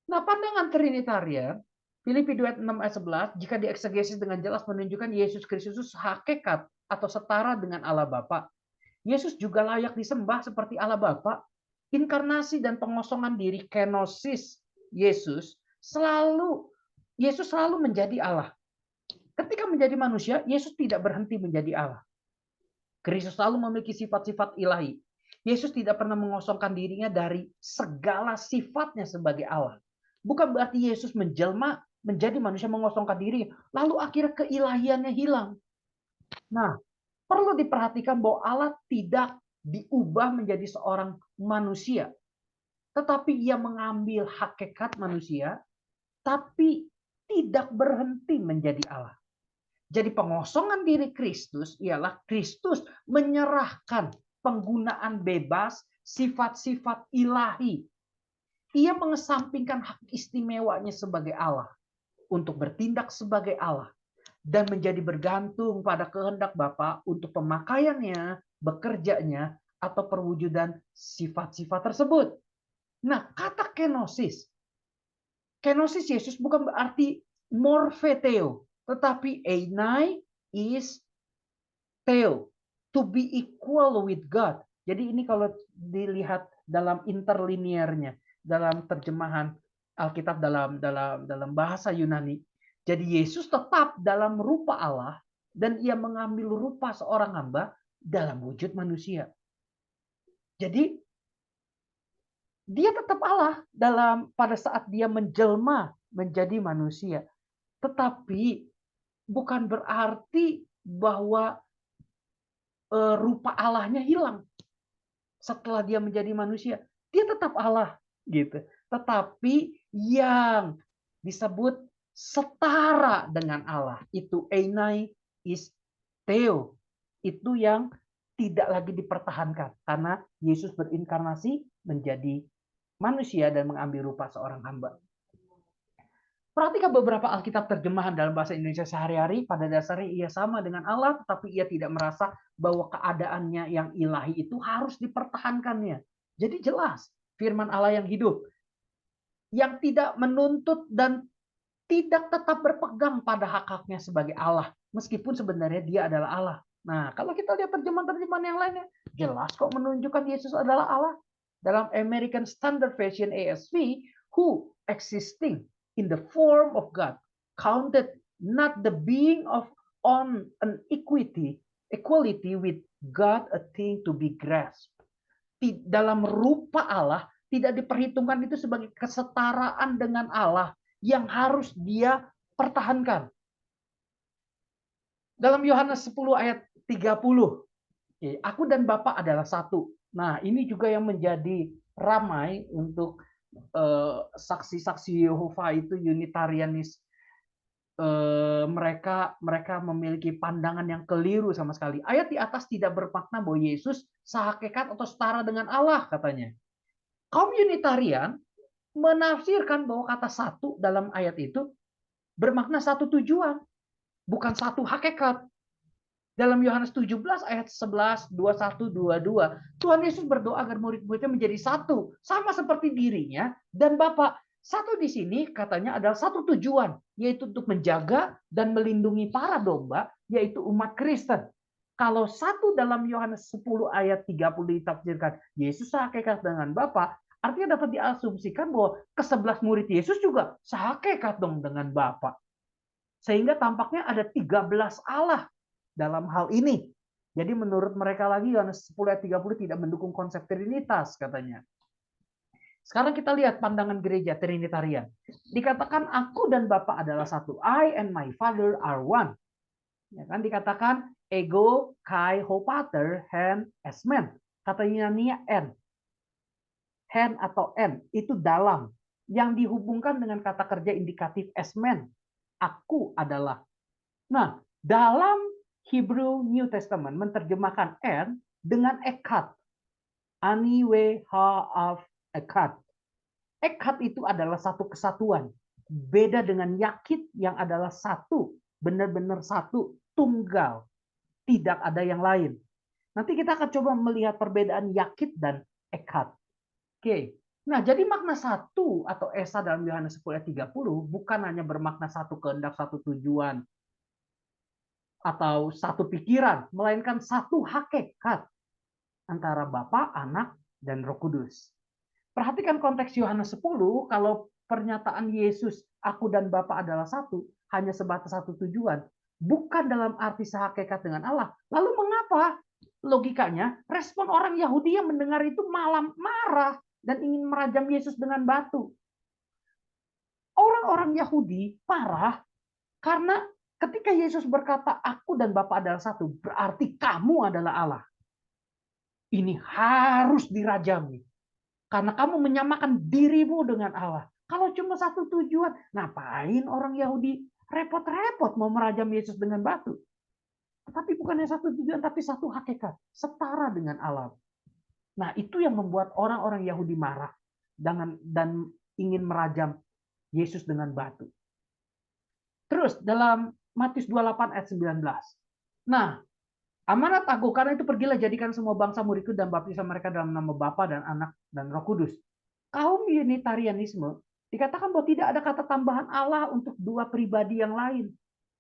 Nah, pandangan Trinitarian, Filipi 2 ayat 6 ayat 11, jika dieksegesis dengan jelas menunjukkan Yesus Kristus hakikat atau setara dengan Allah Bapa. Yesus juga layak disembah seperti Allah Bapa. Inkarnasi dan pengosongan diri, kenosis Yesus selalu menjadi Allah. Ketika menjadi manusia, Yesus tidak berhenti menjadi Allah. Kristus selalu memiliki sifat-sifat ilahi. Yesus tidak pernah mengosongkan dirinya dari segala sifatnya sebagai Allah. Bukan berarti Yesus menjelma menjadi manusia mengosongkan diri, lalu akhirnya keilahiannya hilang. Nah, perlu diperhatikan bahwa Allah tidak diubah menjadi seorang manusia, tetapi ia mengambil hakikat manusia, tapi tidak berhenti menjadi Allah. Jadi pengosongan diri Kristus ialah Kristus menyerahkan penggunaan bebas sifat-sifat ilahi. Ia mengesampingkan hak istimewanya sebagai Allah untuk bertindak sebagai Allah dan menjadi bergantung pada kehendak Bapa untuk pemakaiannya, bekerjanya, atau perwujudan sifat-sifat tersebut. Nah, kata kenosis Yesus bukan berarti morpheteo, tetapi einai is theo, to be equal with God. Jadi ini kalau dilihat dalam interlinearnya, dalam terjemahan Alkitab dalam bahasa Yunani, jadi Yesus tetap dalam rupa Allah dan ia mengambil rupa seorang hamba dalam wujud manusia. Jadi dia tetap Allah pada saat dia menjelma menjadi manusia. Tetapi bukan berarti bahwa rupa Allahnya hilang setelah dia menjadi manusia. Dia tetap Allah gitu. Tetapi yang disebut setara dengan Allah itu einai is theo. Itu yang tidak lagi dipertahankan karena Yesus berinkarnasi menjadi manusia dan mengambil rupa seorang hamba. Perhatikan beberapa Alkitab terjemahan dalam bahasa Indonesia sehari-hari, pada dasarnya ia sama dengan Allah, tetapi ia tidak merasa bahwa keadaannya yang ilahi itu harus dipertahankannya. Jadi jelas, firman Allah yang hidup, yang tidak menuntut dan tidak tetap berpegang pada hak-haknya sebagai Allah, meskipun sebenarnya dia adalah Allah. Nah, kalau kita lihat terjemahan-terjemahan yang lainnya, jelas kok menunjukkan Yesus adalah Allah. Dalam American Standard Version ASV, who existing in the form of God, counted not the being of on an equality with God a thing to be grasped. Dalam rupa Allah tidak diperhitungkan itu sebagai kesetaraan dengan Allah yang harus dia pertahankan. Dalam Yohanes 10 ayat 30, aku dan Bapa adalah satu. Nah, ini juga yang menjadi ramai untuk saksi-saksi Yehova itu Unitarianis. Mereka memiliki pandangan yang keliru sama sekali. Ayat di atas tidak bermakna bahwa Yesus sehakikat atau setara dengan Allah katanya. Kaum Unitarian menafsirkan bahwa kata satu dalam ayat itu bermakna satu tujuan, bukan satu hakikat. Dalam Yohanes 17 ayat 11, 21, 22, Tuhan Yesus berdoa agar murid-muridnya menjadi satu, sama seperti dirinya dan Bapa. Satu di sini katanya adalah satu tujuan, yaitu untuk menjaga dan melindungi para domba, yaitu umat Kristen. Kalau satu dalam Yohanes 10 ayat 30 ditafsirkan Yesus sehakikat dengan Bapa, artinya dapat diasumsikan bahwa ke-11 murid Yesus juga sehakikat dong dengan Bapa. Sehingga tampaknya ada 13 Allah dalam hal ini. Jadi menurut mereka lagi Yohanes 10 ayat 30 tidak mendukung konsep Trinitas katanya. Sekarang kita lihat pandangan gereja Trinitarian. Dikatakan aku dan Bapa adalah satu. I and my Father are one. Ya kan dikatakan ego kai ho pater hen esmen. Kata Yunani en. Hen atau en itu dalam yang dihubungkan dengan kata kerja indikatif esmen. Aku adalah. Nah, dalam Hebrew New Testament menerjemahkan en dengan ekat. Aniwe ha'af ekat. Ekat itu adalah satu kesatuan. Beda dengan yakit yang adalah satu. Benar-benar satu. Tunggal. Tidak ada yang lain. Nanti kita akan coba melihat perbedaan yakit dan ekat. Oke. Nah, jadi makna satu atau esa dalam Yohanes 10 ayat 30 bukan hanya bermakna satu kehendak, satu tujuan, atau satu pikiran, melainkan satu hakikat antara Bapa, Anak, dan Roh Kudus. Perhatikan konteks Yohanes 10, kalau pernyataan Yesus, aku dan Bapa adalah satu, hanya sebatas satu tujuan, bukan dalam arti sehakikat dengan Allah. Lalu mengapa? Logikanya, respon orang Yahudi yang mendengar itu malah marah dan ingin merajam Yesus dengan batu. Orang-orang Yahudi marah karena ketika Yesus berkata, aku dan Bapa adalah satu, berarti kamu adalah Allah. Ini harus dirajami. Karena kamu menyamakan dirimu dengan Allah. Kalau cuma satu tujuan, ngapain orang Yahudi repot-repot mau merajam Yesus dengan batu? Tapi bukannya satu tujuan, tapi satu hakikat. Setara dengan Allah. Nah, itu yang membuat orang-orang Yahudi marah. dan ingin merajam Yesus dengan batu. Terus dalam Matius 28 ayat 19. Nah, amanat aku karena itu pergilah jadikan semua bangsa muridku dan baptislah mereka dalam nama Bapa dan Anak dan Roh Kudus. Kaum Unitarianisme dikatakan bahwa tidak ada kata tambahan Allah untuk dua pribadi yang lain,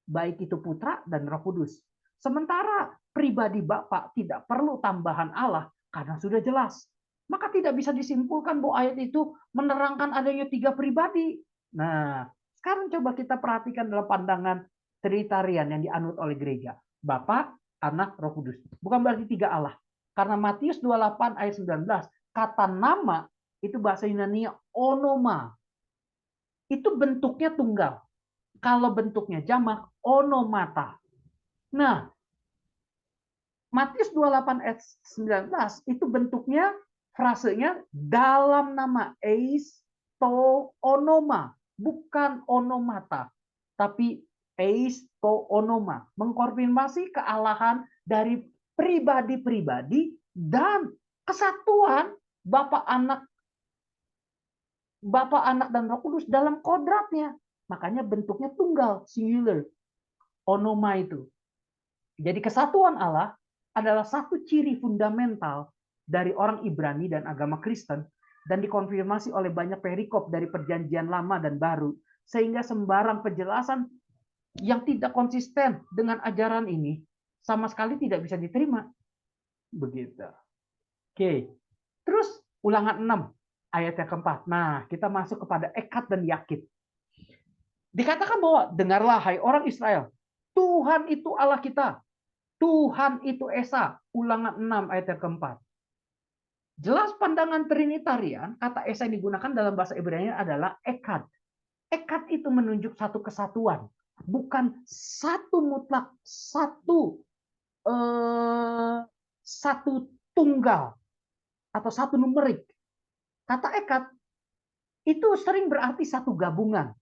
baik itu Putra dan Roh Kudus. Sementara pribadi Bapa tidak perlu tambahan Allah karena sudah jelas. Maka tidak bisa disimpulkan bahwa ayat itu menerangkan adanya tiga pribadi. Nah, sekarang coba kita perhatikan dalam pandangan Trinitarian yang dianut oleh gereja. Bapa, Anak, Roh Kudus. Bukan berarti tiga Allah. Karena Matius 28 ayat 19, kata nama itu bahasa Yunani onoma. Itu bentuknya tunggal. Kalau bentuknya jamak, onomata. Nah, Matius 28 ayat 19 itu bentuknya, frasenya dalam nama, eis to onoma, bukan onomata, tapi eis to onoma, mengkonfirmasi kealahan dari pribadi-pribadi dan kesatuan Bapa, Anak dan Roh Kudus dalam kodratnya. Makanya bentuknya tunggal, singular, onoma itu. Jadi kesatuan Allah adalah satu ciri fundamental dari orang Ibrani dan agama Kristen dan dikonfirmasi oleh banyak perikop dari Perjanjian Lama dan Baru, sehingga sembarang penjelasan yang tidak konsisten dengan ajaran ini sama sekali tidak bisa diterima. Begitu. Oke. Terus Ulangan 6 ayat yang keempat. Nah, kita masuk kepada ekad dan yakid. Dikatakan bahwa dengarlah hai orang Israel, Tuhan itu Allah kita. Tuhan itu Esa. Ulangan 6 ayat yang keempat. Jelas pandangan Trinitarian, kata Esa yang digunakan dalam bahasa Ibrani adalah ekad. Ekad itu menunjuk satu kesatuan. Bukan satu mutlak, satu tunggal atau satu numerik. Kata ekad itu sering berarti satu gabungan.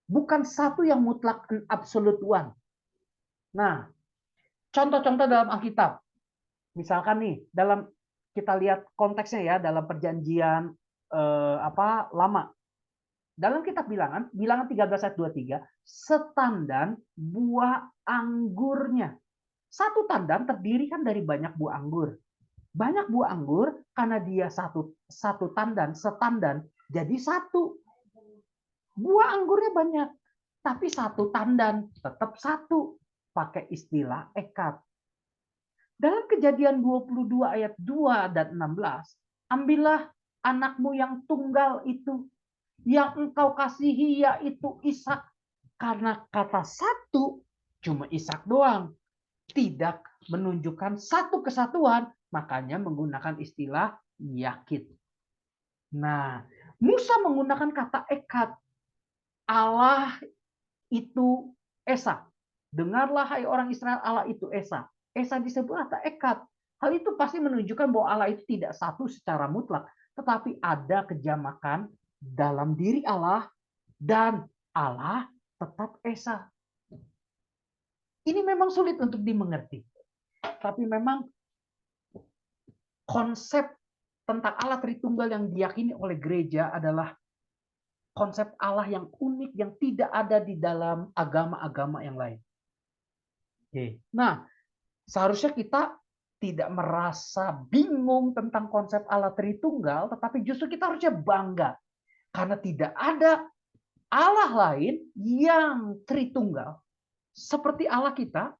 Bukan satu yang mutlak and absolute one. Nah, contoh-contoh dalam Alkitab. Misalkan nih, dalam kita lihat konteksnya ya dalam Perjanjian Lama. Dalam kitab Bilangan 13 ayat 23, setandan buah anggurnya. Satu tandan terdiri kan dari banyak buah anggur. Banyak buah anggur karena dia satu tandan, setandan, jadi satu. Buah anggurnya banyak, tapi satu tandan tetap satu. Pakai istilah ekad. Dalam Kejadian 22 ayat 2 dan 16, ambillah anakmu yang tunggal itu, yang engkau kasihi, yaitu Ishak. Karena kata satu, cuma Ishak doang. Tidak menunjukkan satu kesatuan, makanya menggunakan istilah yakid. Nah, Musa menggunakan kata ekad. Allah itu Esa. Dengarlah hai orang Israel, Allah itu Esa. Esa disebut kata ekad. Hal itu pasti menunjukkan bahwa Allah itu tidak satu secara mutlak, tetapi ada kejamakan dalam diri Allah dan Allah tetap Esa. Ini memang sulit untuk dimengerti. Tapi memang konsep tentang Allah Tritunggal yang diyakini oleh gereja adalah konsep Allah yang unik yang tidak ada di dalam agama-agama yang lain. Oke. Nah, seharusnya kita tidak merasa bingung tentang konsep Allah Tritunggal, tetapi justru kita harusnya bangga karena tidak ada Allah lain yang Tritunggal seperti Allah kita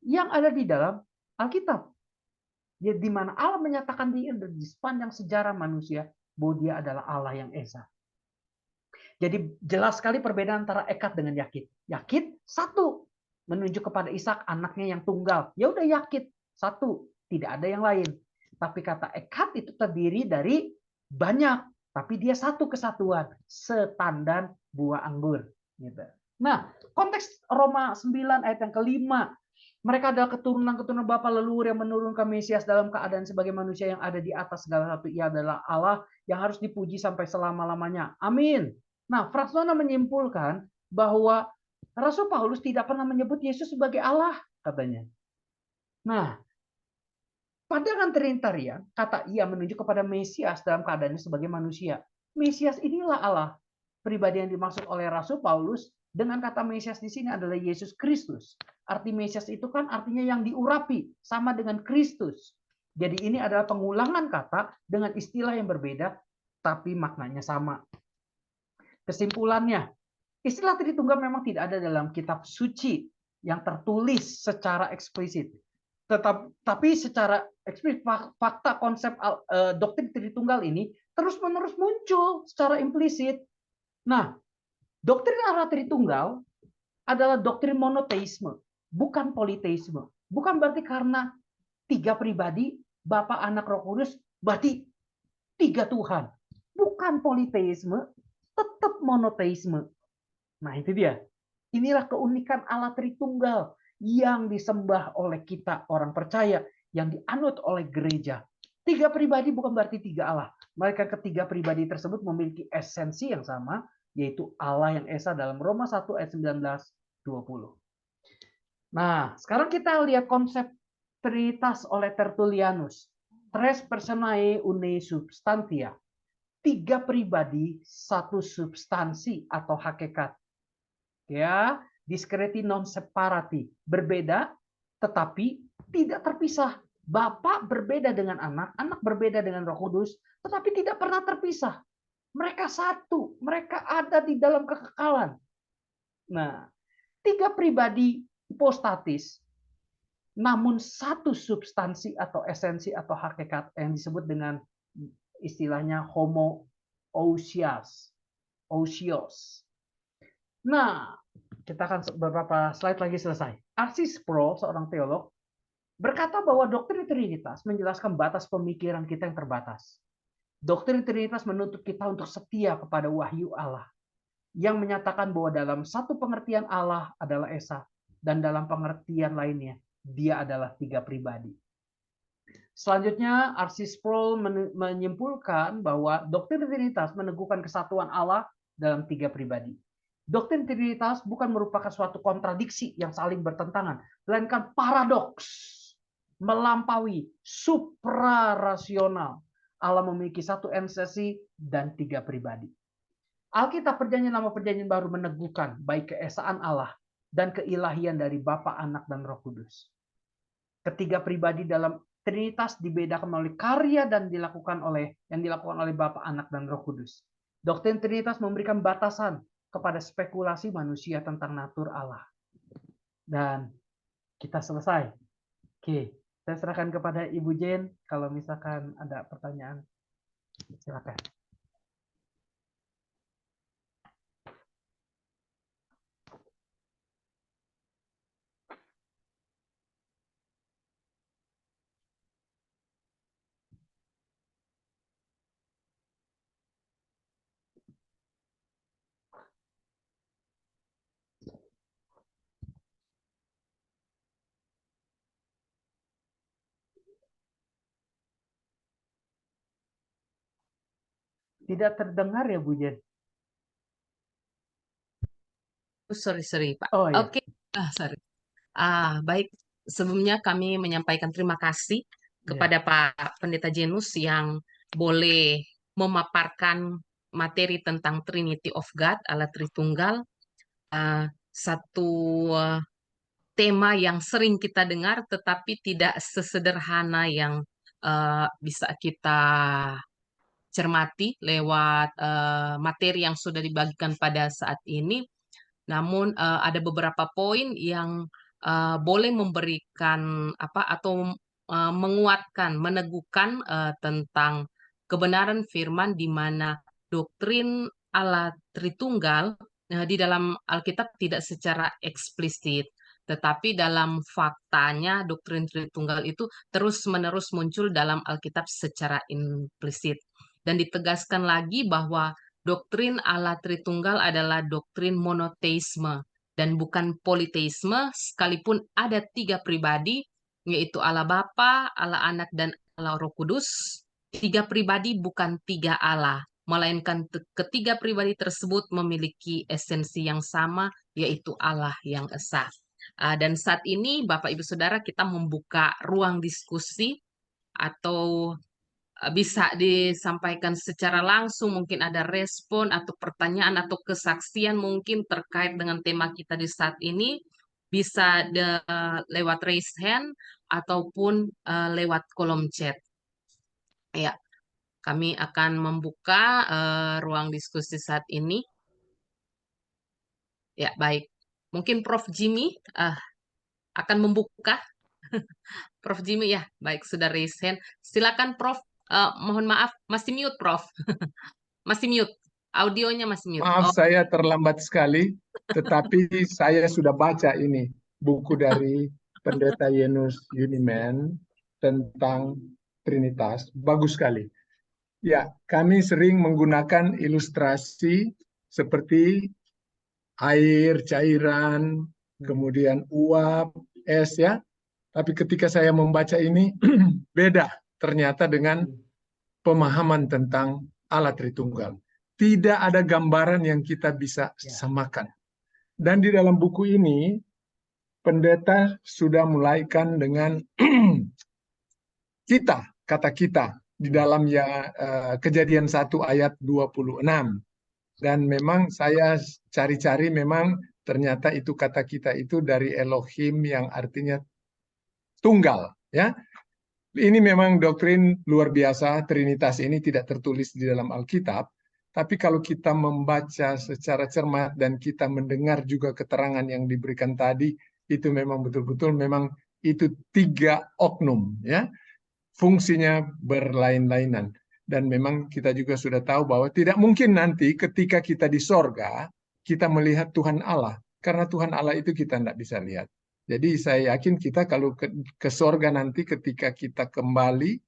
yang ada di dalam Alkitab. Ya, di mana Allah menyatakan di sepanjang sejarah manusia bahwa dia adalah Allah yang Esa. Jadi jelas sekali perbedaan antara ekad dengan yakid. Yakid satu, menunjuk kepada Ishak anaknya yang tunggal. Ya udah yakid satu, tidak ada yang lain. Tapi kata ekad itu terdiri dari banyak, tapi dia satu kesatuan, setandan buah anggur. Gitu. Nah, konteks Roma 9 ayat yang kelima, mereka adalah keturunan-keturunan Bapa leluhur yang menurunkan Mesias dalam keadaan sebagai manusia yang ada di atas segala sesuatu. Ia adalah Allah yang harus dipuji sampai selama-lamanya. Amin. Nah, Fransona menyimpulkan bahwa Rasul Paulus tidak pernah menyebut Yesus sebagai Allah, katanya. Nah, pandangan Trinitarian, kata ia menunjuk kepada Mesias dalam keadaannya sebagai manusia. Mesias inilah Allah. Pribadi yang dimaksud oleh Rasul Paulus dengan kata Mesias di sini adalah Yesus Kristus. Arti Mesias itu kan artinya yang diurapi, sama dengan Kristus. Jadi ini adalah pengulangan kata dengan istilah yang berbeda, tapi maknanya sama. Kesimpulannya, istilah Tritunggal memang tidak ada dalam kitab suci yang tertulis secara eksplisit. Tapi secara eksplisit fakta konsep doktrin Tritunggal ini terus-menerus muncul secara implisit. Nah, doktrin Allah Tritunggal adalah doktrin monoteisme, bukan politeisme. Bukan berarti karena 3 pribadi, Bapa, Anak, Roh Kudus, berarti 3 Tuhan. Bukan politeisme, tetap monoteisme. Nah, itu dia. Inilah keunikan Allah Tritunggal yang disembah oleh kita orang percaya, yang dianut oleh gereja. 3 pribadi bukan berarti 3 Allah. Mereka ketiga pribadi tersebut memiliki esensi yang sama, yaitu Allah yang Esa dalam Roma 1 ayat 19-20. Nah, sekarang kita lihat konsep Trinitas oleh Tertullianus. Tres personae une substantia. 3 pribadi, 1 substansi atau hakikat. Ya, discreti non separati. Berbeda, tetapi tidak terpisah. Bapa berbeda dengan anak, anak berbeda dengan Roh Kudus, tetapi tidak pernah terpisah. Mereka satu, mereka ada di dalam kekekalan. Nah, 3 pribadi hipostatis, namun 1 substansi atau esensi atau hakikat yang disebut dengan istilahnya homoousios. Nah, kita akan beberapa slide lagi selesai. R.C. Sproul, seorang teolog, berkata bahwa doktrin Trinitas menjelaskan batas pemikiran kita yang terbatas. Doktrin Trinitas menuntut kita untuk setia kepada wahyu Allah, yang menyatakan bahwa dalam satu pengertian Allah adalah Esa, dan dalam pengertian lainnya, dia adalah 3 pribadi. Selanjutnya, R.C. Sproul menyimpulkan bahwa doktrin Trinitas meneguhkan kesatuan Allah dalam 3 pribadi. Doktrin Trinitas bukan merupakan suatu kontradiksi yang saling bertentangan, melainkan paradoks, melampaui, suprarasional. Allah memiliki 1 esensi dan 3 pribadi. Alkitab Perjanjian Lama Perjanjian Baru meneguhkan baik keesaan Allah dan keilahian dari Bapa, Anak, dan Roh Kudus. Ketiga pribadi dalam Trinitas dibedakan melalui karya dan yang dilakukan oleh Bapa, Anak, dan Roh Kudus. Doktrin Trinitas memberikan batasan kepada spekulasi manusia tentang natur Allah. Dan kita selesai. Oke, saya serahkan kepada Ibu Jen kalau misalkan ada pertanyaan. Silakan. Tidak terdengar ya, Bu Jen? Sorry, Pak. Oh ya. Oke, sorry. Baik, sebelumnya kami menyampaikan terima kasih kepada Pak Pendeta Jenus yang boleh memaparkan materi tentang Trinity of God, Allah Tritunggal. Satu tema yang sering kita dengar, tetapi tidak sesederhana yang bisa kita cermati lewat materi yang sudah dibagikan pada saat ini. Namun ada beberapa poin yang boleh memberikan atau menguatkan, meneguhkan tentang kebenaran firman di mana doktrin Allah Tritunggal di dalam Alkitab tidak secara eksplisit, tetapi dalam faktanya doktrin Tritunggal itu terus-menerus muncul dalam Alkitab secara implisit. Dan ditegaskan lagi bahwa doktrin Allah Tritunggal adalah doktrin monoteisme dan bukan politeisme, sekalipun ada 3 pribadi, yaitu Allah Bapa, Allah Anak, dan Allah Roh Kudus. 3 pribadi bukan 3 Allah, melainkan ketiga pribadi tersebut memiliki esensi yang sama, yaitu Allah yang Esa. Dan saat ini, Bapak Ibu Saudara, kita membuka ruang diskusi atau bisa disampaikan secara langsung, mungkin ada respon atau pertanyaan atau kesaksian mungkin terkait dengan tema kita di saat ini, bisa lewat raise hand ataupun lewat kolom chat. Ya, kami akan membuka ruang diskusi saat ini. Ya, baik. Mungkin Prof. Jimmy akan membuka. Prof. Jimmy, ya, baik, sudah raise hand. Silakan, Prof. Mohon maaf, masih mute, Prof. Masih mute. Audionya masih mute. Maaf Oh, saya terlambat sekali, tetapi saya sudah baca ini buku dari Pendeta Yenus Uniman tentang Trinitas. Bagus sekali. Ya, kami sering menggunakan ilustrasi seperti air, cairan, kemudian uap, es ya. Tapi ketika saya membaca ini beda ternyata dengan pemahaman tentang Allah Tritunggal. Tidak ada gambaran yang kita bisa samakan. Dan di dalam buku ini, pendeta sudah mulaikan dengan kita, kata kita, di dalam Kejadian 1 ayat 26. Dan memang saya cari-cari memang ternyata itu kata kita itu dari Elohim yang artinya tunggal. Ya. Ini memang doktrin luar biasa, Trinitas ini tidak tertulis di dalam Alkitab, tapi kalau kita membaca secara cermat dan kita mendengar juga keterangan yang diberikan tadi, itu memang betul-betul memang itu 3 oknum, ya, fungsinya berlain-lainan. Dan memang kita juga sudah tahu bahwa tidak mungkin nanti ketika kita di sorga, kita melihat Tuhan Allah, karena Tuhan Allah itu kita tidak bisa lihat. Jadi saya yakin kita kalau ke sorga nanti ketika kita kembali,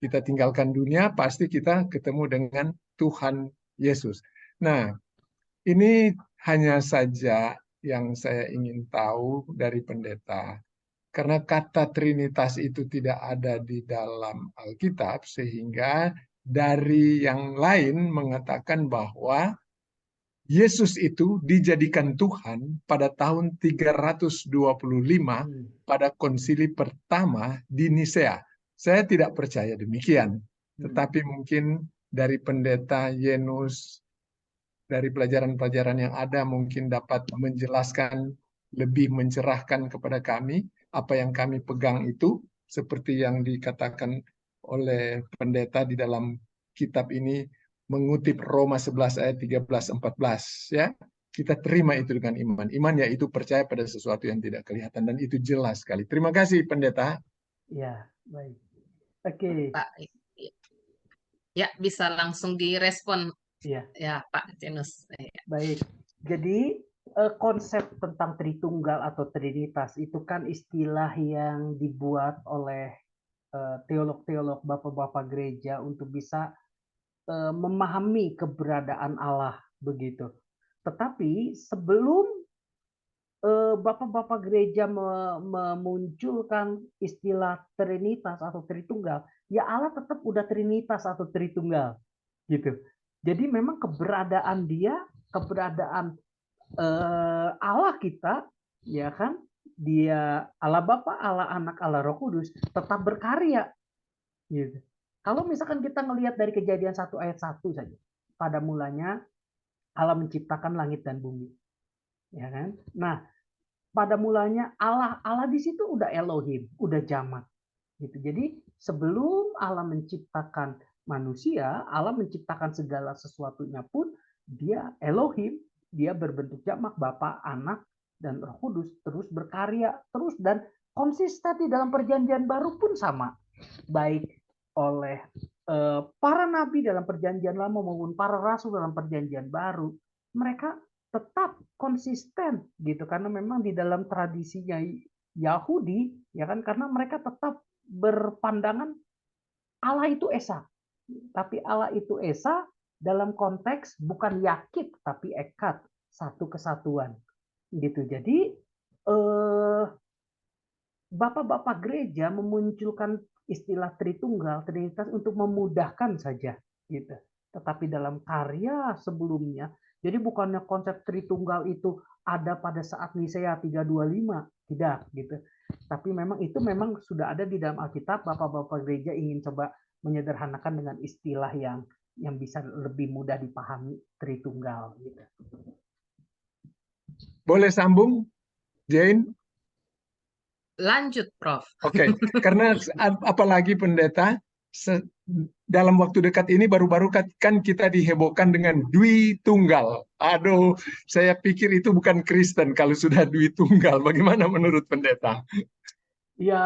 kita tinggalkan dunia, pasti kita ketemu dengan Tuhan Yesus. Nah, ini hanya saja yang saya ingin tahu dari pendeta. Karena kata Trinitas itu tidak ada di dalam Alkitab, sehingga dari yang lain mengatakan bahwa Yesus itu dijadikan Tuhan pada tahun 325 pada konsili pertama di Nisea. Saya tidak percaya demikian. Tetapi mungkin dari pendeta Yenus, dari pelajaran-pelajaran yang ada mungkin dapat menjelaskan, lebih mencerahkan kepada kami apa yang kami pegang itu, seperti yang dikatakan oleh pendeta di dalam kitab ini, mengutip Roma 11 ayat 13-14, ya. Kita terima itu dengan iman. Iman yaitu percaya pada sesuatu yang tidak kelihatan, dan itu jelas sekali. Terima kasih pendeta. Ya, baik. Oke. Pak, ya, bisa langsung direspon. Ya. Ya, Pak Jenus. Baik. Jadi konsep tentang Tritunggal atau Trinitas itu kan istilah yang dibuat oleh teolog-teolog, bapak-bapak gereja untuk bisa memahami keberadaan Allah begitu. Tetapi sebelum bapak-bapak gereja memunculkan istilah Trinitas atau Tritunggal, ya Allah tetap udah Trinitas atau Tritunggal gitu. Jadi memang keberadaan dia, keberadaan Allah kita, ya kan, dia Allah Bapa, Allah Anak, Allah Roh Kudus tetap berkarya gitu. Kalau misalkan kita melihat dari Kejadian 1 ayat 1 saja, pada mulanya Allah menciptakan langit dan bumi, ya kan? Nah, pada mulanya Allah di situ udah Elohim, udah jamak, gitu. Jadi sebelum Allah menciptakan manusia, Allah menciptakan segala sesuatunya pun dia Elohim, dia berbentuk jamak, Bapa, Anak, dan Roh Kudus, terus berkarya terus dan konsisten di dalam Perjanjian Baru pun sama, baik oleh para nabi dalam Perjanjian Lama maupun para rasul dalam Perjanjian Baru, mereka tetap konsisten gitu, karena memang di dalam tradisinya Yahudi, ya kan, karena mereka tetap berpandangan Allah itu esa, tapi Allah itu esa dalam konteks bukan yakit tapi ekat, satu kesatuan gitu. Jadi bapak-bapak gereja memunculkan istilah Tritunggal, Trinitas untuk memudahkan saja gitu. Tetapi dalam karya sebelumnya, jadi bukannya konsep Tritunggal itu ada pada saat Nisea 325, tidak gitu. Tapi memang itu memang sudah ada di dalam Alkitab, bapak-bapak gereja ingin coba menyederhanakan dengan istilah yang bisa lebih mudah dipahami, Tritunggal gitu. Boleh sambung, Jane? Lanjut, Prof. Oke, karena apalagi pendeta, dalam waktu dekat ini baru-baru kan kita dihebohkan dengan Dwi Tunggal. Aduh, saya pikir itu bukan Kristen kalau sudah Dwi Tunggal. Bagaimana menurut pendeta? Ya,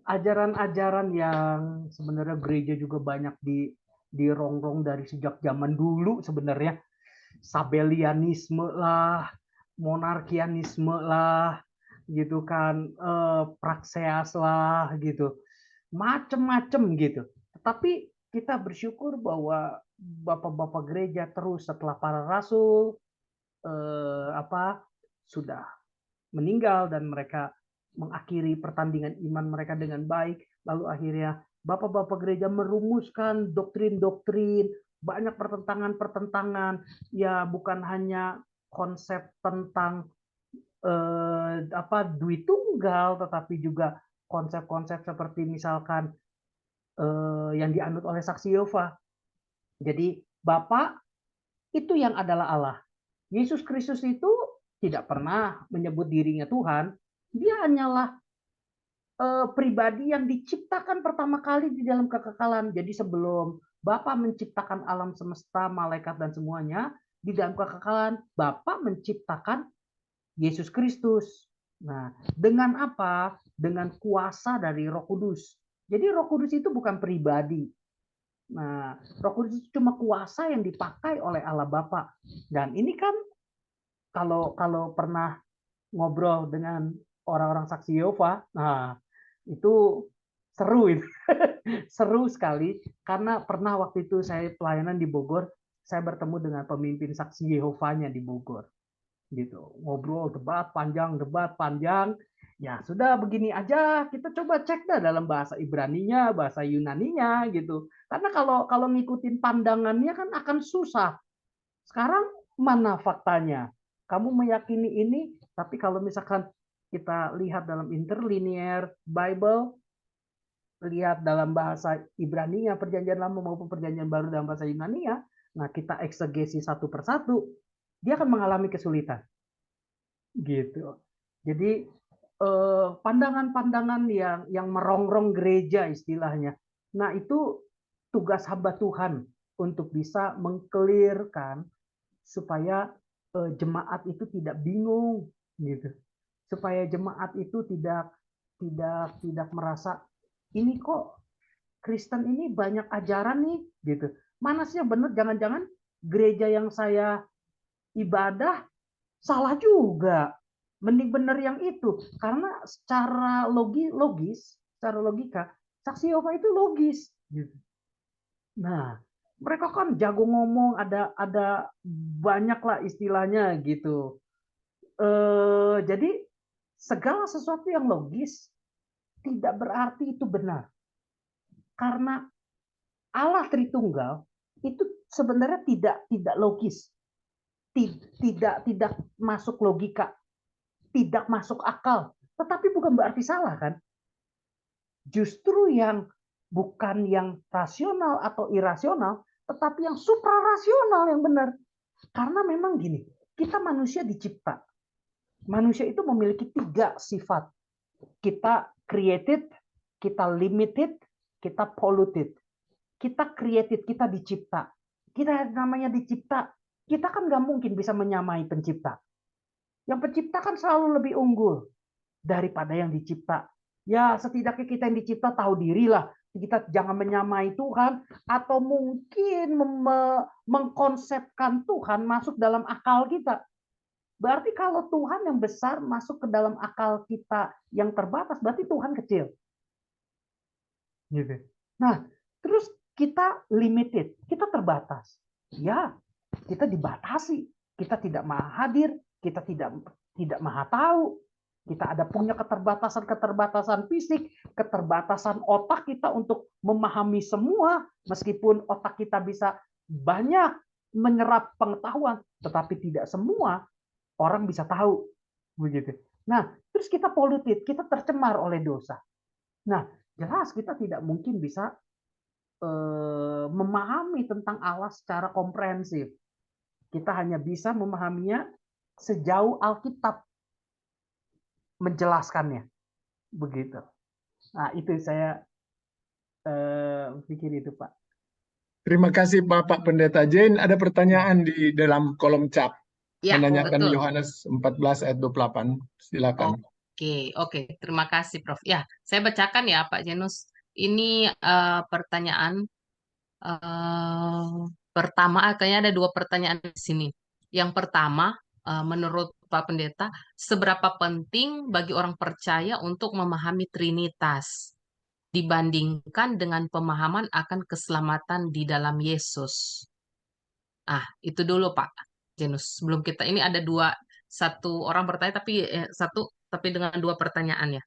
ajaran-ajaran yang sebenarnya gereja juga banyak dirongrong dari sejak zaman dulu sebenarnya. Sabelianisme lah, monarkianisme lah, gitu kan, prakseas lah gitu, macem-macem gitu. Tetapi kita bersyukur bahwa bapak-bapak gereja terus setelah para rasul sudah meninggal dan mereka mengakhiri pertandingan iman mereka dengan baik, lalu akhirnya bapak-bapak gereja merumuskan doktrin-doktrin, banyak pertentangan-pertentangan, ya bukan hanya konsep tentang Dwi Tunggal, tetapi juga konsep-konsep seperti misalkan yang dianut oleh Saksi Yehova. Jadi Bapa itu yang adalah Allah. Yesus Kristus itu tidak pernah menyebut dirinya Tuhan, dia hanyalah pribadi yang diciptakan pertama kali di dalam kekekalan. Jadi sebelum Bapa menciptakan alam semesta, malaikat dan semuanya, di dalam kekekalan Bapa menciptakan Yesus Kristus. Nah, dengan apa? Dengan kuasa dari Roh Kudus. Jadi Roh Kudus itu bukan pribadi. Nah, Roh Kudus itu cuma kuasa yang dipakai oleh Allah Bapa. Dan ini kan kalau pernah ngobrol dengan orang-orang Saksi Yehova, nah itu seru itu. Seru sekali karena pernah waktu itu saya pelayanan di Bogor, saya bertemu dengan pemimpin Saksi Yehovanya di Bogor. Gitu. Ngobrol, debat panjang. Ya, sudah begini aja, kita coba cek dah dalam bahasa Ibraninya, bahasa Yunaninya gitu. Karena kalau ngikutin pandangannya kan akan susah. Sekarang mana faktanya? Kamu meyakini ini, tapi kalau misalkan kita lihat dalam interlinear Bible, lihat dalam bahasa Ibrani Perjanjian Lama maupun Perjanjian Baru dalam bahasa Yunani, nah kita eksegesi satu persatu, dia akan mengalami kesulitan. Gitu. Jadi pandangan-pandangan yang merongrong gereja istilahnya. Nah, itu tugas hamba Tuhan untuk bisa mengkelirkan supaya jemaat itu tidak bingung gitu. Supaya jemaat itu tidak merasa ini kok Kristen ini banyak ajaran nih gitu. Mana sih yang benar? Jangan-jangan gereja yang saya ibadah salah juga. Mending benar yang itu. Karena secara logis, secara logika, Saksi Yehova itu logis gitu. Nah, mereka kan jago ngomong, ada banyak lah istilahnya gitu. Jadi segala sesuatu yang logis tidak berarti itu benar. Karena Allah Tritunggal itu sebenarnya tidak logis. Tidak masuk logika, tidak masuk akal. Tetapi bukan berarti salah kan? Justru yang bukan yang rasional atau irasional, tetapi yang suprarasional yang benar. Karena memang gini, kita manusia dicipta. Manusia itu memiliki 3 sifat. Kita created, kita limited, kita polluted. Kita created, kita dicipta. Kita namanya dicipta, kita kan nggak mungkin bisa menyamai pencipta. Yang pencipta kan selalu lebih unggul daripada yang dicipta. Ya setidaknya kita yang dicipta tahu diri lah. Kita jangan menyamai Tuhan atau mungkin mengkonsepkan Tuhan masuk dalam akal kita. Berarti kalau Tuhan yang besar masuk ke dalam akal kita yang terbatas, berarti Tuhan kecil. Gitu. Nah, terus kita limited, kita terbatas. Ya, kita dibatasi. Kita tidak maha hadir, kita tidak maha tahu. Kita ada punya keterbatasan fisik, keterbatasan otak kita untuk memahami semua, meskipun otak kita bisa banyak menyerap pengetahuan, tetapi tidak semua orang bisa tahu. Begitu. Nah, terus kita polluted, kita tercemar oleh dosa. Nah, jelas kita tidak mungkin bisa memahami tentang Allah secara komprehensif. Kita hanya bisa memahaminya sejauh Alkitab menjelaskannya. Begitu. Nah, itu saya pikir itu, Pak. Terima kasih Bapak Pendeta Jane. Ada pertanyaan di dalam kolom chat Ya, menanyakan betul. Yohanes 14 ayat 28. Silakan. Oke. Terima kasih, Prof. Ya, saya bacakan ya, Pak Janus. Ini pertanyaan pertama, kayaknya ada dua pertanyaan di sini. Yang pertama, menurut Pak Pendeta, seberapa penting bagi orang percaya untuk memahami Trinitas dibandingkan dengan pemahaman akan keselamatan di dalam Yesus? Itu dulu Pak Janus. Sebelum kita ini ada satu orang bertanya tapi dengan dua pertanyaan ya.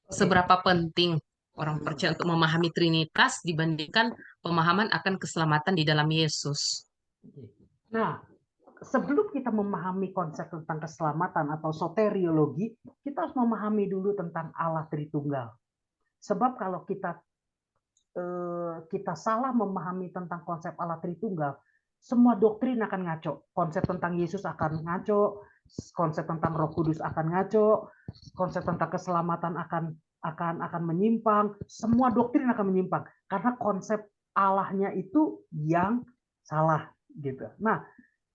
Oke. Seberapa penting orang percaya untuk memahami Trinitas dibandingkan pemahaman akan keselamatan di dalam Yesus? Nah, sebelum kita memahami konsep tentang keselamatan atau soteriologi, kita harus memahami dulu tentang Allah Tritunggal. Sebab kalau kita salah memahami tentang konsep Allah Tritunggal, semua doktrin akan ngaco. Konsep tentang Yesus akan ngaco, konsep tentang Roh Kudus akan ngaco, konsep tentang keselamatan akan menyimpang, semua doktrin akan menyimpang karena konsep Allahnya itu yang salah gitu. Nah,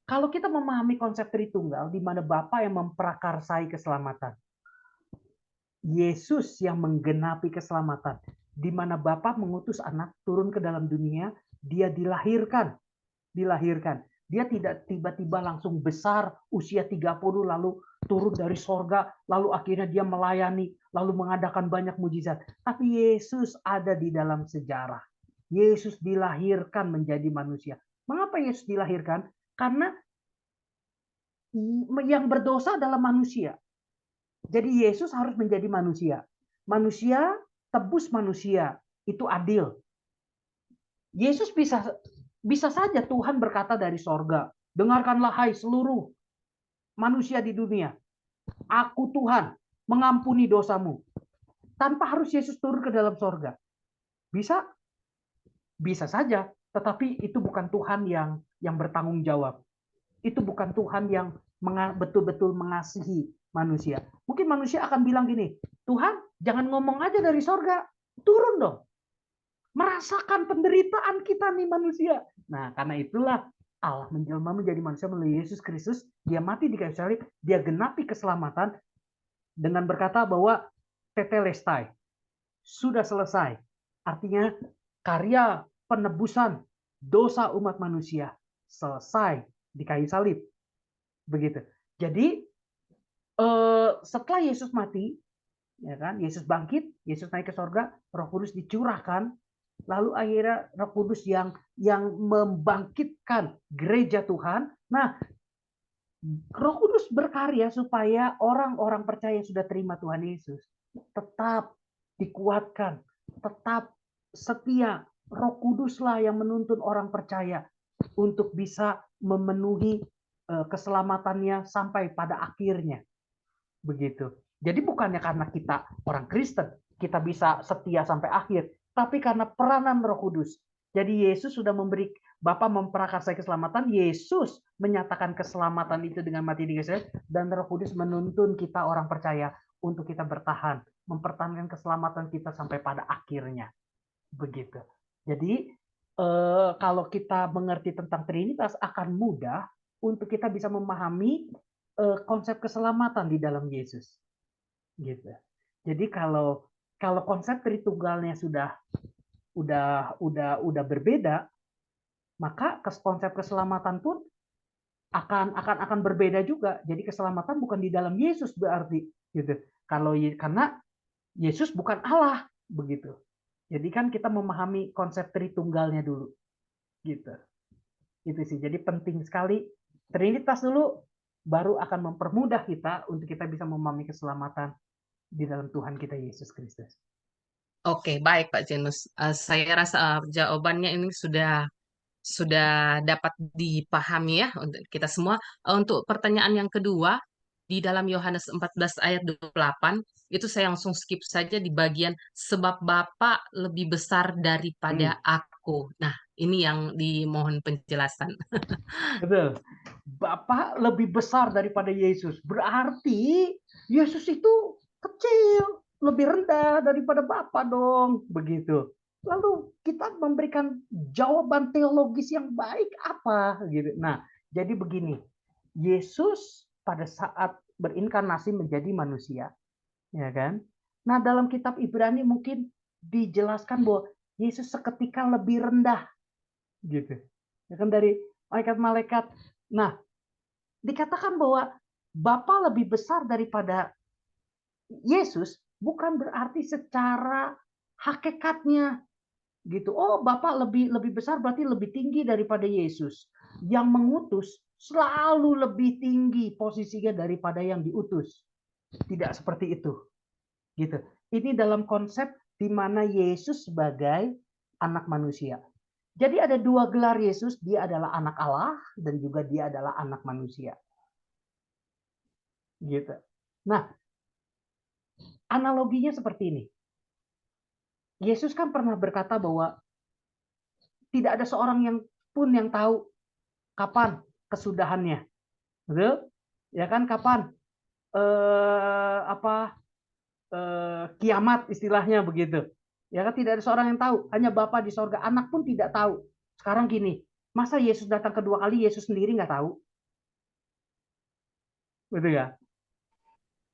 kalau kita memahami konsep Tritunggal di mana Bapa yang memprakarsai keselamatan, Yesus yang menggenapi keselamatan, di mana Bapa mengutus anak turun ke dalam dunia, dia dilahirkan. Dia tidak tiba-tiba langsung besar usia 30 lalu turun dari sorga, lalu akhirnya dia melayani, lalu mengadakan banyak mujizat. Tapi Yesus ada di dalam sejarah. Yesus dilahirkan menjadi manusia. Mengapa Yesus dilahirkan? Karena yang berdosa adalah manusia. Jadi Yesus harus menjadi manusia. Manusia tebus manusia, itu adil. Yesus bisa saja Tuhan berkata dari sorga, dengarkanlah hai seluruh manusia di dunia. Aku Tuhan, mengampuni dosamu. Tanpa harus Yesus turun ke dalam sorga. Bisa? Bisa saja. Tetapi itu bukan Tuhan yang bertanggung jawab. Itu bukan Tuhan yang betul-betul mengasihi manusia. Mungkin manusia akan bilang gini, Tuhan jangan ngomong aja dari sorga, turun dong. Merasakan penderitaan kita nih manusia. Nah, karena itulah Allah menjelma menjadi manusia melalui Yesus Kristus. Dia mati di kayu salib, dia genapi keselamatan dengan berkata bahwa tetelestai, sudah selesai. Artinya karya penebusan dosa umat manusia selesai di kayu salib. Begitu. Jadi setelah Yesus mati, ya kan, Yesus bangkit, Yesus naik ke sorga, Roh Kudus dicurahkan, lalu akhirnya Roh Kudus yang membangkitkan gereja Tuhan. Nah, Roh Kudus berkarya supaya orang-orang percaya yang sudah terima Tuhan Yesus tetap dikuatkan, tetap setia. Roh Kuduslah yang menuntun orang percaya untuk bisa memenuhi keselamatannya sampai pada akhirnya. Begitu. Jadi bukannya karena kita orang Kristen, kita bisa setia sampai akhir, tapi karena peranan Roh Kudus. Jadi Yesus sudah memberi, Bapa memprakarsai keselamatan, Yesus menyatakan keselamatan itu dengan mati di kayu salib, dan Roh Kudus menuntun kita orang percaya untuk kita bertahan, mempertahankan keselamatan kita sampai pada akhirnya. Begitu. Jadi kalau kita mengerti tentang Trinitas akan mudah untuk kita bisa memahami konsep keselamatan di dalam Yesus. Gitu. Jadi kalau konsep Tritunggalnya sudah berbeda, maka konsep keselamatan pun akan berbeda juga. Jadi keselamatan bukan di dalam Yesus berarti, gitu. Karena Yesus bukan Allah, begitu. Jadi kan kita memahami konsep Tritunggalnya dulu, gitu. Itu sih. Jadi penting sekali Trinitas dulu, baru akan mempermudah kita untuk kita bisa memahami keselamatan di dalam Tuhan kita Yesus Kristus. Oke, baik Pak Janus. Saya rasa jawabannya ini sudah dapat dipahami ya untuk kita semua. Untuk pertanyaan yang kedua, di dalam Yohanes 14 ayat 28, itu saya langsung skip saja di bagian sebab Bapa lebih besar daripada aku. Nah, ini yang dimohon penjelasan. Betul. Bapa lebih besar daripada Yesus. Berarti Yesus itu kecil, lebih rendah daripada Bapa dong. Begitu. Lalu kita memberikan jawaban teologis yang baik apa gitu. Nah, jadi begini. Yesus pada saat berinkarnasi menjadi manusia, ya kan? Nah, dalam kitab Ibrani mungkin dijelaskan bahwa Yesus seketika lebih rendah gitu. Ya kan, dari malaikat-malaikat. Nah, dikatakan bahwa Bapa lebih besar daripada Yesus bukan berarti secara hakikatnya gitu. Oh, Bapa lebih besar berarti lebih tinggi daripada Yesus. Yang mengutus selalu lebih tinggi posisinya daripada yang diutus. Tidak seperti itu. Gitu. Ini dalam konsep di mana Yesus sebagai anak manusia. Jadi ada dua gelar Yesus, dia adalah anak Allah dan juga dia adalah anak manusia. Gitu. Nah, analoginya seperti ini. Yesus kan pernah berkata bahwa tidak ada seorang yang pun yang tahu kapan kesudahannya. Betul? Ya kan, kapan kiamat istilahnya begitu. Ya kan, tidak ada seorang yang tahu, hanya Bapa di sorga. Anak pun tidak tahu. Sekarang gini, masa Yesus datang kedua kali Yesus sendiri nggak tahu? Betul ya?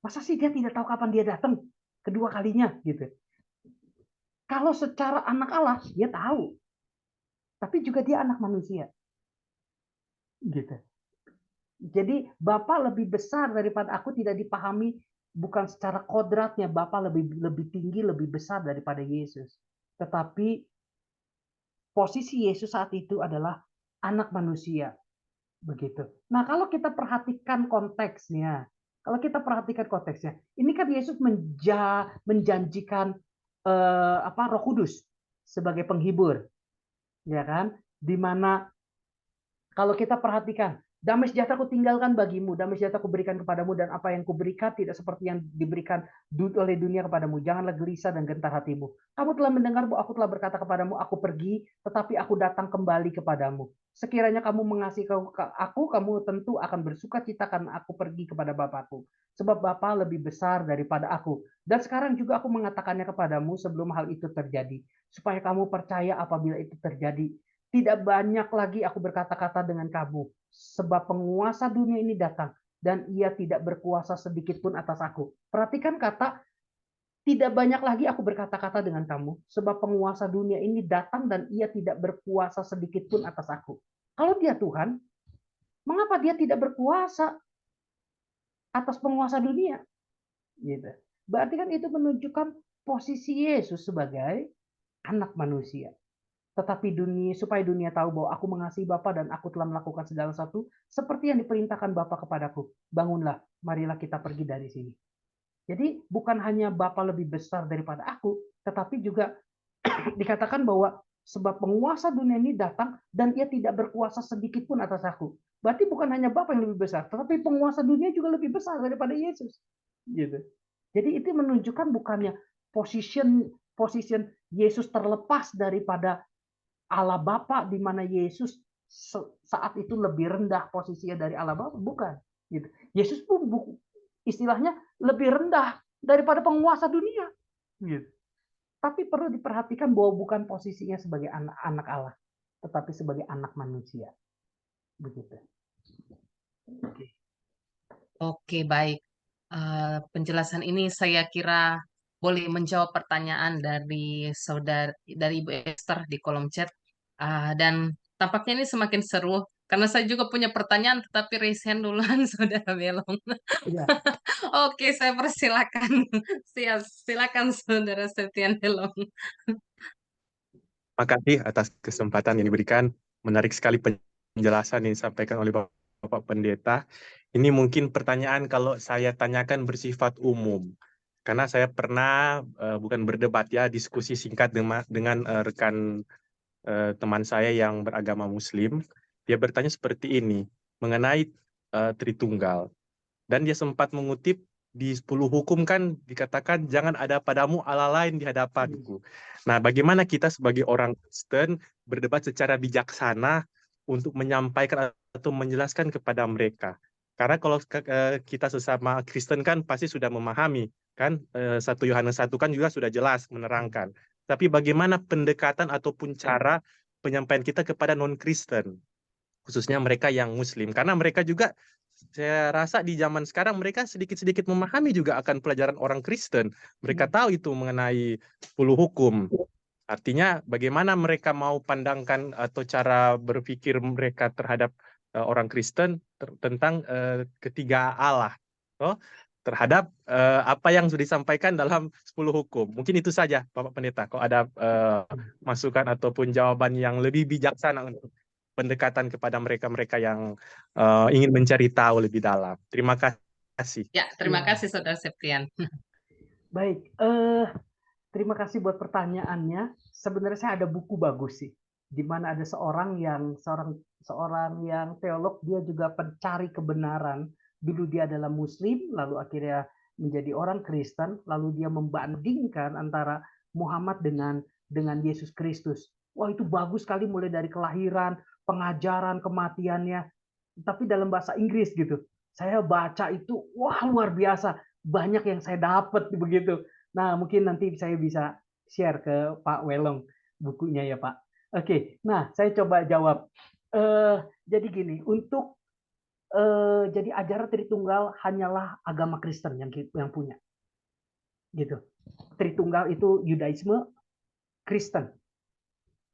Masa sih dia tidak tahu kapan dia datang kedua kalinya gitu. Kalau secara anak Allah dia tahu. Tapi juga dia anak manusia. Gitu. Jadi Bapa lebih besar daripada aku tidak dipahami bukan secara kodratnya, Bapa lebih tinggi, lebih besar daripada Yesus. Tetapi posisi Yesus saat itu adalah anak manusia. Begitu. Nah, kalau kita perhatikan konteksnya, ini kan Yesus menjanjikan Roh Kudus sebagai penghibur, ya kan? Di mana kalau kita perhatikan, damai sejahtera ku tinggalkan bagimu, damai sejahtera ku berikan kepadamu, dan apa yang kuberikan tidak seperti yang diberikan oleh dunia kepadamu. Janganlah gelisah dan gentar hatimu. Kamu telah mendengar bahwa aku telah berkata kepadamu, aku pergi, tetapi aku datang kembali kepadamu. Sekiranya kamu mengasihi aku, kamu tentu akan bersuka cita karena aku pergi kepada Bapakku. Sebab Bapa lebih besar daripada aku. Dan sekarang juga aku mengatakannya kepadamu sebelum hal itu terjadi, supaya kamu percaya apabila itu terjadi. Tidak banyak lagi aku berkata-kata dengan kamu, sebab penguasa dunia ini datang, dan ia tidak berkuasa sedikit pun atas aku. Perhatikan kata, tidak banyak lagi aku berkata-kata dengan kamu, sebab penguasa dunia ini datang dan ia tidak berkuasa sedikit pun atas aku. Kalau dia Tuhan, mengapa dia tidak berkuasa atas penguasa dunia? Gitu. Berarti kan itu menunjukkan posisi Yesus sebagai anak manusia. Tetapi supaya dunia tahu bahwa aku mengasihi Bapa dan aku telah melakukan segala sesuatu seperti yang diperintahkan Bapa kepadaku. Bangunlah, marilah kita pergi dari sini. Jadi bukan hanya Bapa lebih besar daripada aku, tetapi juga dikatakan bahwa sebab penguasa dunia ini datang dan ia tidak berkuasa sedikit pun atas aku. Berarti bukan hanya Bapa yang lebih besar, tetapi penguasa dunia juga lebih besar daripada Yesus. Gitu. Jadi itu menunjukkan bukannya position Yesus terlepas daripada Allah Bapa, di mana Yesus saat itu lebih rendah posisinya dari Allah Bapa, bukan. Gitu. Yesus pun istilahnya lebih rendah daripada penguasa dunia. Gitu. Tapi perlu diperhatikan bahwa bukan posisinya sebagai anak Allah, tetapi sebagai anak manusia. Begitu. Oke, baik. Penjelasan ini saya kira boleh menjawab pertanyaan dari Ibu Esther di kolom chat. Dan tampaknya ini semakin seru karena saya juga punya pertanyaan, tetapi raise hand duluan Saudara Belong. Ya. Oke, saya persilakan. Silakan Saudara Septian Belong. Makasih atas kesempatan yang diberikan. Menarik sekali penjelasan yang disampaikan oleh Bapak Pendeta. Ini mungkin pertanyaan kalau saya tanyakan bersifat umum. Karena saya pernah, bukan berdebat ya, diskusi singkat dengan rekan teman saya yang beragama Muslim. Dia bertanya seperti ini, mengenai Tritunggal. Dan dia sempat mengutip di 10 hukum kan dikatakan jangan ada padamu Allah lain di hadapanku. Nah, bagaimana kita sebagai orang Kristen berdebat secara bijaksana untuk menyampaikan atau menjelaskan kepada mereka? Karena kalau kita sesama Kristen kan pasti sudah memahami kan 1 Yohanes 1 kan juga sudah jelas menerangkan. Tapi bagaimana pendekatan ataupun cara penyampaian kita kepada non-Kristen, khususnya mereka yang Muslim, karena mereka juga saya rasa di zaman sekarang mereka sedikit-sedikit memahami juga akan pelajaran orang Kristen. Mereka tahu itu mengenai 10 hukum. Artinya bagaimana mereka mau pandangkan atau cara berpikir mereka terhadap orang Kristen tentang ketiga Allah, terhadap apa yang sudah disampaikan dalam 10 hukum. Mungkin itu saja, Bapak Pendeta. Kalau ada masukan ataupun jawaban yang lebih bijaksana untuk pendekatan kepada mereka-mereka yang ingin mencari tahu lebih dalam. Terima kasih. Ya, terima kasih Saudara Septian. Baik, terima kasih buat pertanyaannya. Sebenarnya saya ada buku bagus sih, di mana ada seorang yang teolog, dia juga pencari kebenaran. Dulu dia adalah Muslim, lalu akhirnya menjadi orang Kristen, lalu dia membandingkan antara Muhammad dengan Yesus Kristus. Wah, itu bagus sekali, mulai dari kelahiran, pengajaran, kematiannya, tapi dalam bahasa Inggris gitu. Saya baca itu, wah luar biasa, banyak yang saya dapat begitu. Nah, mungkin nanti saya bisa share ke Pak Welong bukunya ya Pak. Oke, nah saya coba jawab. Jadi gini, untuk jadi ajaran Tritunggal hanyalah agama Kristen yang punya, gitu. Tritunggal itu Yudaisme, Kristen.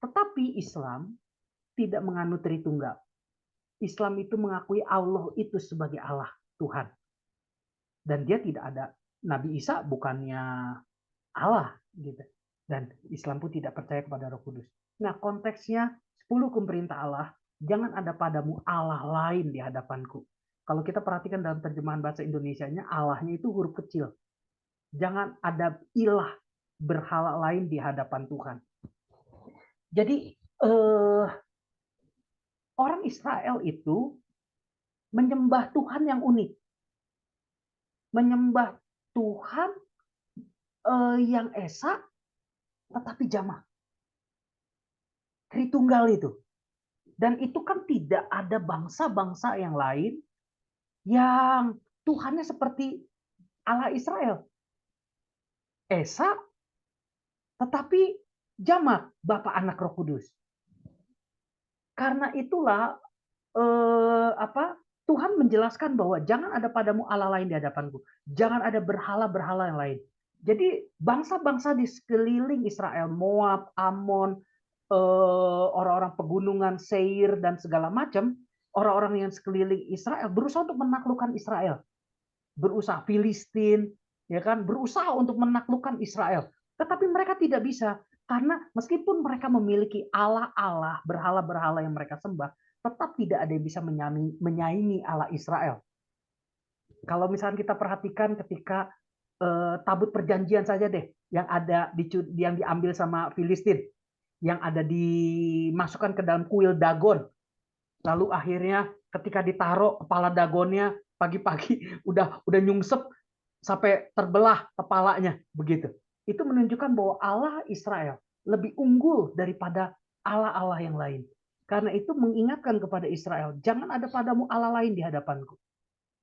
Tetapi Islam tidak menganut Tritunggal. Islam itu mengakui Allah itu sebagai Allah, Tuhan. Dan dia tidak ada, Nabi Isa bukannya Allah, gitu. Dan Islam pun tidak percaya kepada Roh Kudus. Nah, konteksnya 10 hukum perintah Allah, jangan ada padamu Allah lain di hadapanku. Kalau kita perhatikan dalam terjemahan bahasa Indonesianya, Allahnya itu huruf kecil. Jangan ada ilah berhala lain di hadapan Tuhan. Jadi orang Israel itu menyembah Tuhan yang unik. Menyembah Tuhan yang esa tetapi jamaah. Tritunggal itu. Dan itu kan tidak ada bangsa-bangsa yang lain yang Tuhannya seperti Allah Israel. Esa tetapi jamak, Bapa, Anak, Roh Kudus. Karena itulah Tuhan menjelaskan bahwa jangan ada padamu Allah lain di hadapanku. Jangan ada berhala-berhala yang lain. Jadi bangsa-bangsa di sekeliling Israel, Moab, Amon, orang-orang pegunungan, Seir, dan segala macam, orang-orang yang sekeliling Israel berusaha untuk menaklukkan Israel. Berusaha Filistin, ya kan, berusaha untuk menaklukkan Israel. Tetapi mereka tidak bisa. Karena meskipun mereka memiliki Allah-Allah, berhala-berhala yang mereka sembah, tetap tidak ada yang bisa menyaingi Allah Israel. Kalau misalnya kita perhatikan ketika tabut perjanjian saja deh, yang diambil sama Filistin, yang ada dimasukkan ke dalam kuil Dagon, lalu akhirnya ketika ditaruh kepala Dagonnya pagi-pagi udah nyungsep sampai terbelah kepalanya begitu. Itu menunjukkan bahwa Allah Israel lebih unggul daripada Allah-Allah yang lain. Karena itu mengingatkan kepada Israel, jangan ada padamu Allah lain di hadapanku.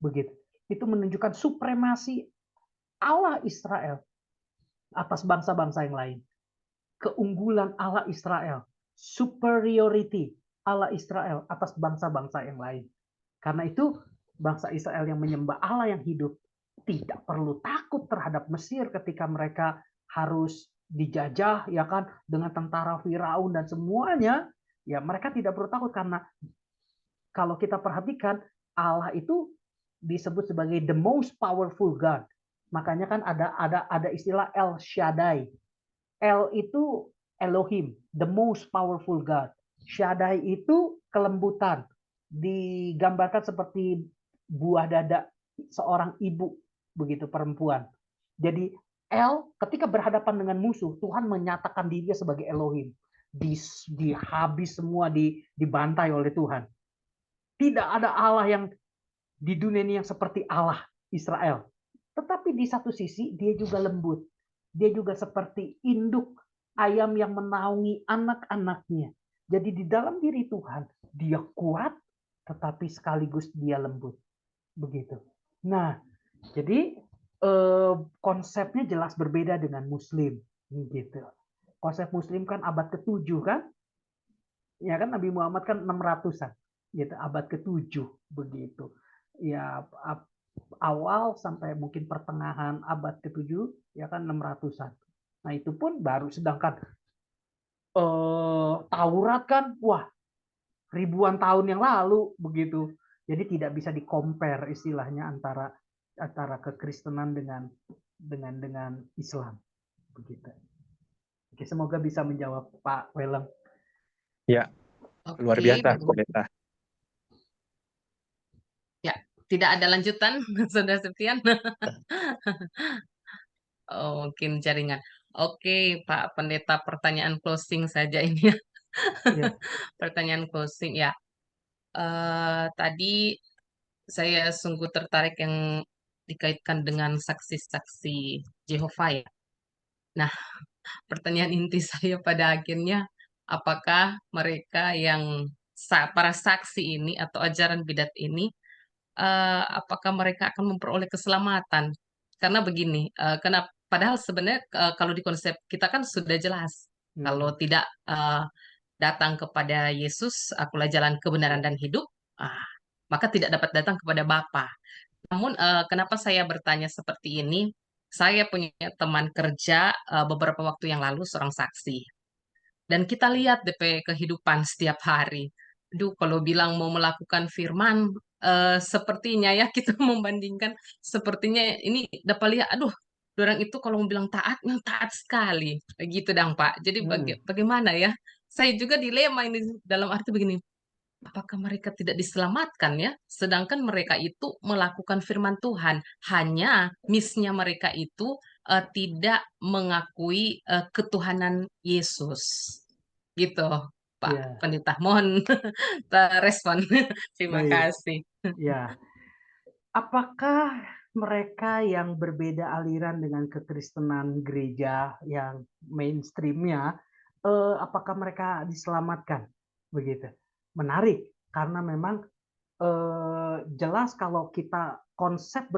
Begitu. Itu menunjukkan supremasi Allah Israel atas bangsa-bangsa yang lain. Keunggulan Allah Israel, superiority Allah Israel atas bangsa-bangsa yang lain. Karena itu bangsa Israel yang menyembah Allah yang hidup tidak perlu takut terhadap Mesir ketika mereka harus dijajah, ya kan, dengan tentara Firaun dan semuanya. Ya, mereka tidak perlu takut karena kalau kita perhatikan Allah itu disebut sebagai the most powerful God. Makanya kan ada istilah El Shaddai. El itu Elohim, the most powerful God. Shaddai itu kelembutan, digambarkan seperti buah dada seorang ibu, begitu, perempuan. Jadi El ketika berhadapan dengan musuh, Tuhan menyatakan dirinya sebagai Elohim. Dihabis semua, dibantai oleh Tuhan. Tidak ada Allah yang di dunia ini yang seperti Allah Israel. Tetapi di satu sisi dia juga lembut. Dia juga seperti induk ayam yang menaungi anak-anaknya. Jadi di dalam diri Tuhan, dia kuat, tetapi sekaligus dia lembut. Begitu. Nah, jadi konsepnya jelas berbeda dengan Muslim. Gitu. Konsep Muslim kan abad ke-7 kan? Ya kan Nabi Muhammad kan 600-an. Gitu, abad ke-7 begitu. Ya awal sampai mungkin pertengahan abad ke-7 ya kan 600-an. Nah, itu pun baru, sedangkan Taurat kan wah ribuan tahun yang lalu begitu. Jadi tidak bisa di-compare istilahnya antara kekristenan dengan Islam begitu. Oke, semoga bisa menjawab Pak Weleng. Ya, luar Oke, biasa, Pendeta. ya, tidak ada lanjutan, Saudara Septian. Oh, mungkin jaringan. Oke, Pak Pendeta, pertanyaan closing saja ini ya. Ya, Pertanyaan closing ya. Tadi saya sungguh tertarik yang dikaitkan dengan saksi-saksi Jehovah ya. Nah, pertanyaan inti saya pada akhirnya, apakah mereka yang para saksi ini atau ajaran bidat ini, apakah mereka akan memperoleh keselamatan? Karena begini, padahal sebenarnya kalau di konsep kita kan sudah jelas, kalau tidak datang kepada Yesus, akulah jalan kebenaran dan hidup, ah, maka tidak dapat datang kepada Bapa. Namun, kenapa saya bertanya seperti ini? Saya punya teman kerja beberapa waktu yang lalu, seorang saksi. Dan kita lihat DP kehidupan setiap hari. Aduh, kalau bilang mau melakukan firman, sepertinya ya kita membandingkan, sepertinya ini dapat lihat, aduh, orang itu kalau mau bilang taat, memang taat sekali. Begitu dong, Pak. Jadi bagaimana ya? Saya juga dilema ini dalam arti begini, apakah mereka tidak diselamatkan ya? Sedangkan mereka itu melakukan firman Tuhan. Hanya miss-nya mereka itu tidak mengakui ketuhanan Yesus. Gitu, Pak ya, Pendeta. Mohon respon. Terima baik. kasih. Ya, apakah mereka yang berbeda aliran dengan kekristenan gereja yang mainstreamnya, apakah mereka diselamatkan? Begitu. Menarik, karena memang jelas kalau kita konsep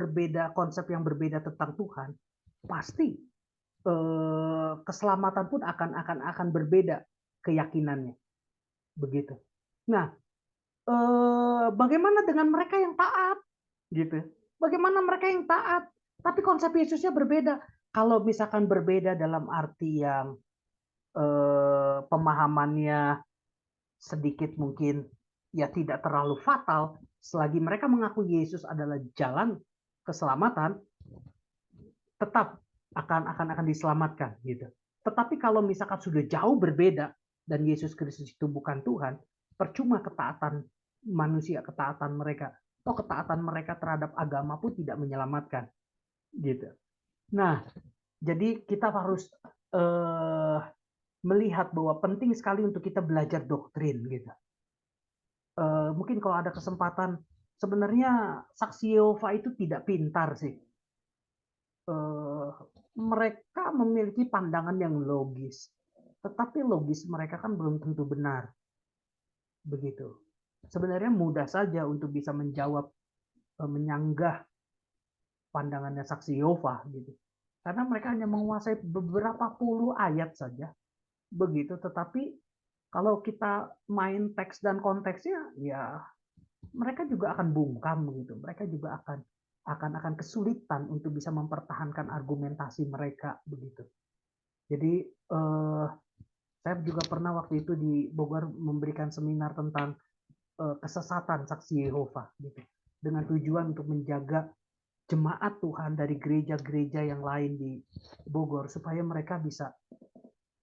yang berbeda tentang Tuhan, pasti keselamatan pun akan berbeda keyakinannya. Begitu. Nah, bagaimana dengan mereka yang taat? Gitu. Bagaimana mereka yang taat? Tapi konsep Yesusnya berbeda. Kalau misalkan berbeda dalam arti yang pemahamannya sedikit mungkin ya tidak terlalu fatal, selagi mereka mengaku Yesus adalah jalan keselamatan, tetap akan diselamatkan gitu. Tetapi kalau misalkan sudah jauh berbeda dan Yesus Kristus itu bukan Tuhan, percuma ketaatan manusia, ketaatan mereka, atau ketaatan mereka terhadap agama pun tidak menyelamatkan gitu. Nah, jadi kita harus melihat bahwa penting sekali untuk kita belajar doktrin gitu. Mungkin kalau ada kesempatan, sebenarnya saksi Yehova itu tidak pintar sih. Mereka memiliki pandangan yang logis, tetapi logis mereka kan belum tentu benar. Begitu. Sebenarnya mudah saja untuk bisa menjawab, menyanggah pandangannya saksi Yehova gitu. Karena mereka hanya menguasai beberapa puluh ayat saja. Begitu, tetapi kalau kita main teks dan konteksnya, ya mereka juga akan bungkam begitu. Mereka juga akan kesulitan untuk bisa mempertahankan argumentasi mereka begitu. Jadi saya juga pernah waktu itu di Bogor memberikan seminar tentang kesesatan saksi Yehova gitu. Dengan tujuan untuk menjaga jemaat Tuhan dari gereja-gereja yang lain di Bogor supaya mereka bisa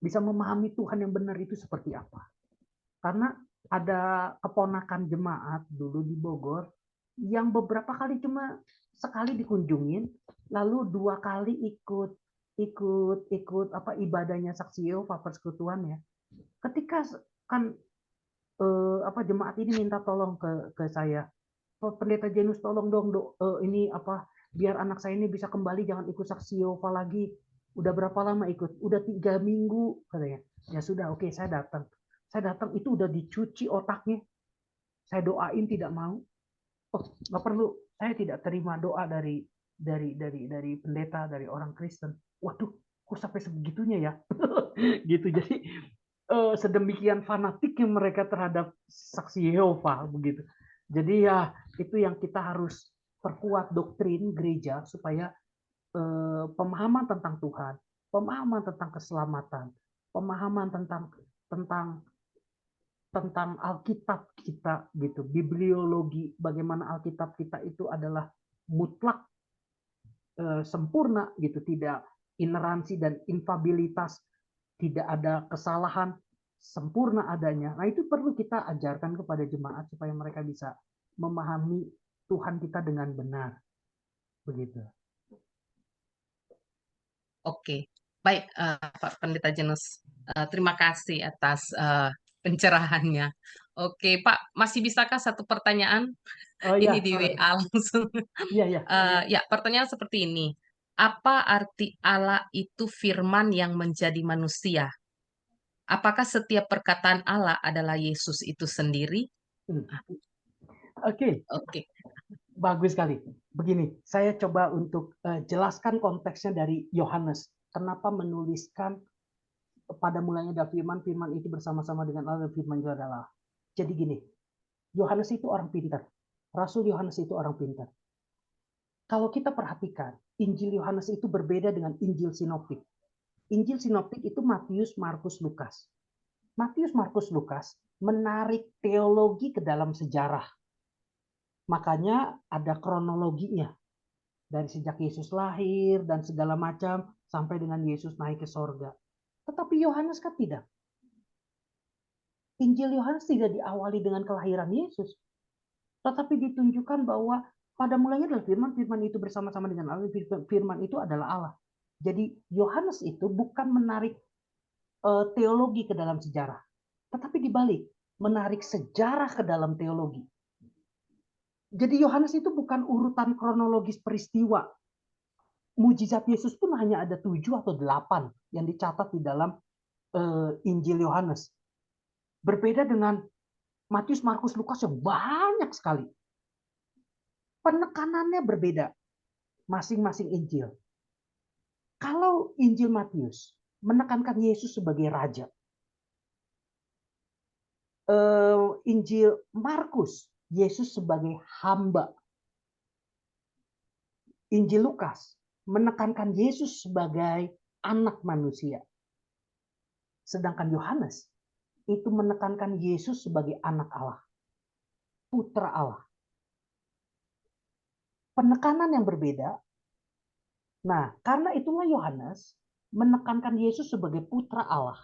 memahami Tuhan yang benar itu seperti apa. Karena ada keponakan jemaat dulu di Bogor yang beberapa kali cuma sekali dikunjungin, lalu 2 kali ikut ibadahnya saksi Yehova, persekutuannya. Ketika kan jemaat ini minta tolong ke saya, Pendeta Janus tolong dong ini biar anak saya ini bisa kembali, jangan ikut saksi Yehova lagi. Udah berapa lama ikut? Udah 3 minggu katanya. Ya sudah, oke, saya datang. Saya datang itu udah dicuci otaknya. Saya doain tidak mau. Oh, nggak perlu. Saya tidak terima doa dari pendeta, dari orang Kristen. Waduh, kok sampai sebegitunya ya? Gitu. Jadi sedemikian fanatiknya mereka terhadap saksi Yehova begitu. Jadi ya itu yang kita harus perkuat doktrin gereja supaya pemahaman tentang Tuhan, pemahaman tentang keselamatan, pemahaman tentang Alkitab kita gitu, bibliologi bagaimana Alkitab kita itu adalah mutlak sempurna gitu, tidak ineransi dan infabilitas, tidak ada kesalahan, sempurna adanya. Nah, itu perlu kita ajarkan kepada jemaat supaya mereka bisa memahami Tuhan kita dengan benar. Begitu. Oke, baik Pak Pendeta Janus, terima kasih atas pencerahannya. Oke, Pak, masih bisakah satu pertanyaan? Oh Ini ya, di WA langsung. iya. Ya, pertanyaan seperti ini. Apa arti Allah itu firman yang menjadi manusia? Apakah setiap perkataan Allah adalah Yesus itu sendiri? Oke, Oke, bagus sekali. Begini, saya coba untuk jelaskan konteksnya dari Yohanes. Kenapa menuliskan pada mulanya ada firman, firman itu bersama-sama dengan Allah, dan firman itu adalah. Jadi gini, Yohanes itu orang pintar. Rasul Yohanes itu orang pintar. Kalau kita perhatikan, Injil Yohanes itu berbeda dengan Injil Sinoptik. Injil Sinoptik itu Matius, Markus, Lukas. Matius, Markus, Lukas menarik teologi ke dalam sejarah. Makanya ada kronologinya. Dari sejak Yesus lahir dan segala macam sampai dengan Yesus naik ke sorga. Tetapi Yohanes kan tidak. Injil Yohanes tidak diawali dengan kelahiran Yesus. Tetapi ditunjukkan bahwa pada mulanya adalah firman, firman itu bersama-sama dengan Allah, firman itu adalah Allah. Jadi Yohanes itu bukan menarik teologi ke dalam sejarah, tetapi dibalik, menarik sejarah ke dalam teologi. Jadi Yohanes itu bukan urutan kronologis peristiwa. Mujizat Yesus pun hanya ada 7 atau 8 yang dicatat di dalam Injil Yohanes. Berbeda dengan Matius, Markus, Lukas yang banyak sekali. Penekanannya berbeda masing-masing Injil. Kalau Injil Matius menekankan Yesus sebagai raja, Injil Markus Yesus sebagai hamba, Injil Lukas menekankan Yesus sebagai anak manusia, sedangkan Yohanes itu menekankan Yesus sebagai anak Allah, putra Allah. Penekanan yang berbeda. Nah, karena itulah Yohanes menekankan Yesus sebagai putra Allah,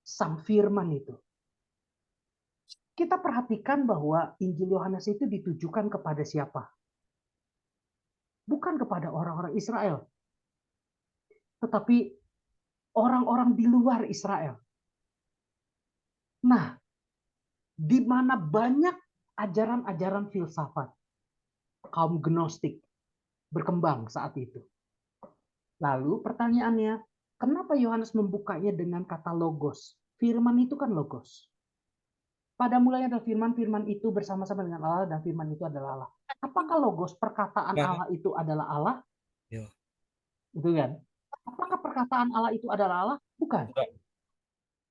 sang firman itu. Kita perhatikan bahwa Injil Yohanes itu ditujukan kepada siapa? Bukan kepada orang-orang Israel, tetapi orang-orang di luar Israel. Nah, di mana banyak ajaran-ajaran filsafat, kaum Gnostik berkembang saat itu. Lalu pertanyaannya, kenapa Yohanes membukanya dengan kata logos? Firman itu kan logos. Pada mulanya adalah firman, firman itu bersama-sama dengan Allah, dan firman itu adalah Allah. Apakah logos perkataan Allah itu adalah Allah? Gitu kan? Apakah perkataan Allah itu adalah Allah? Bukan.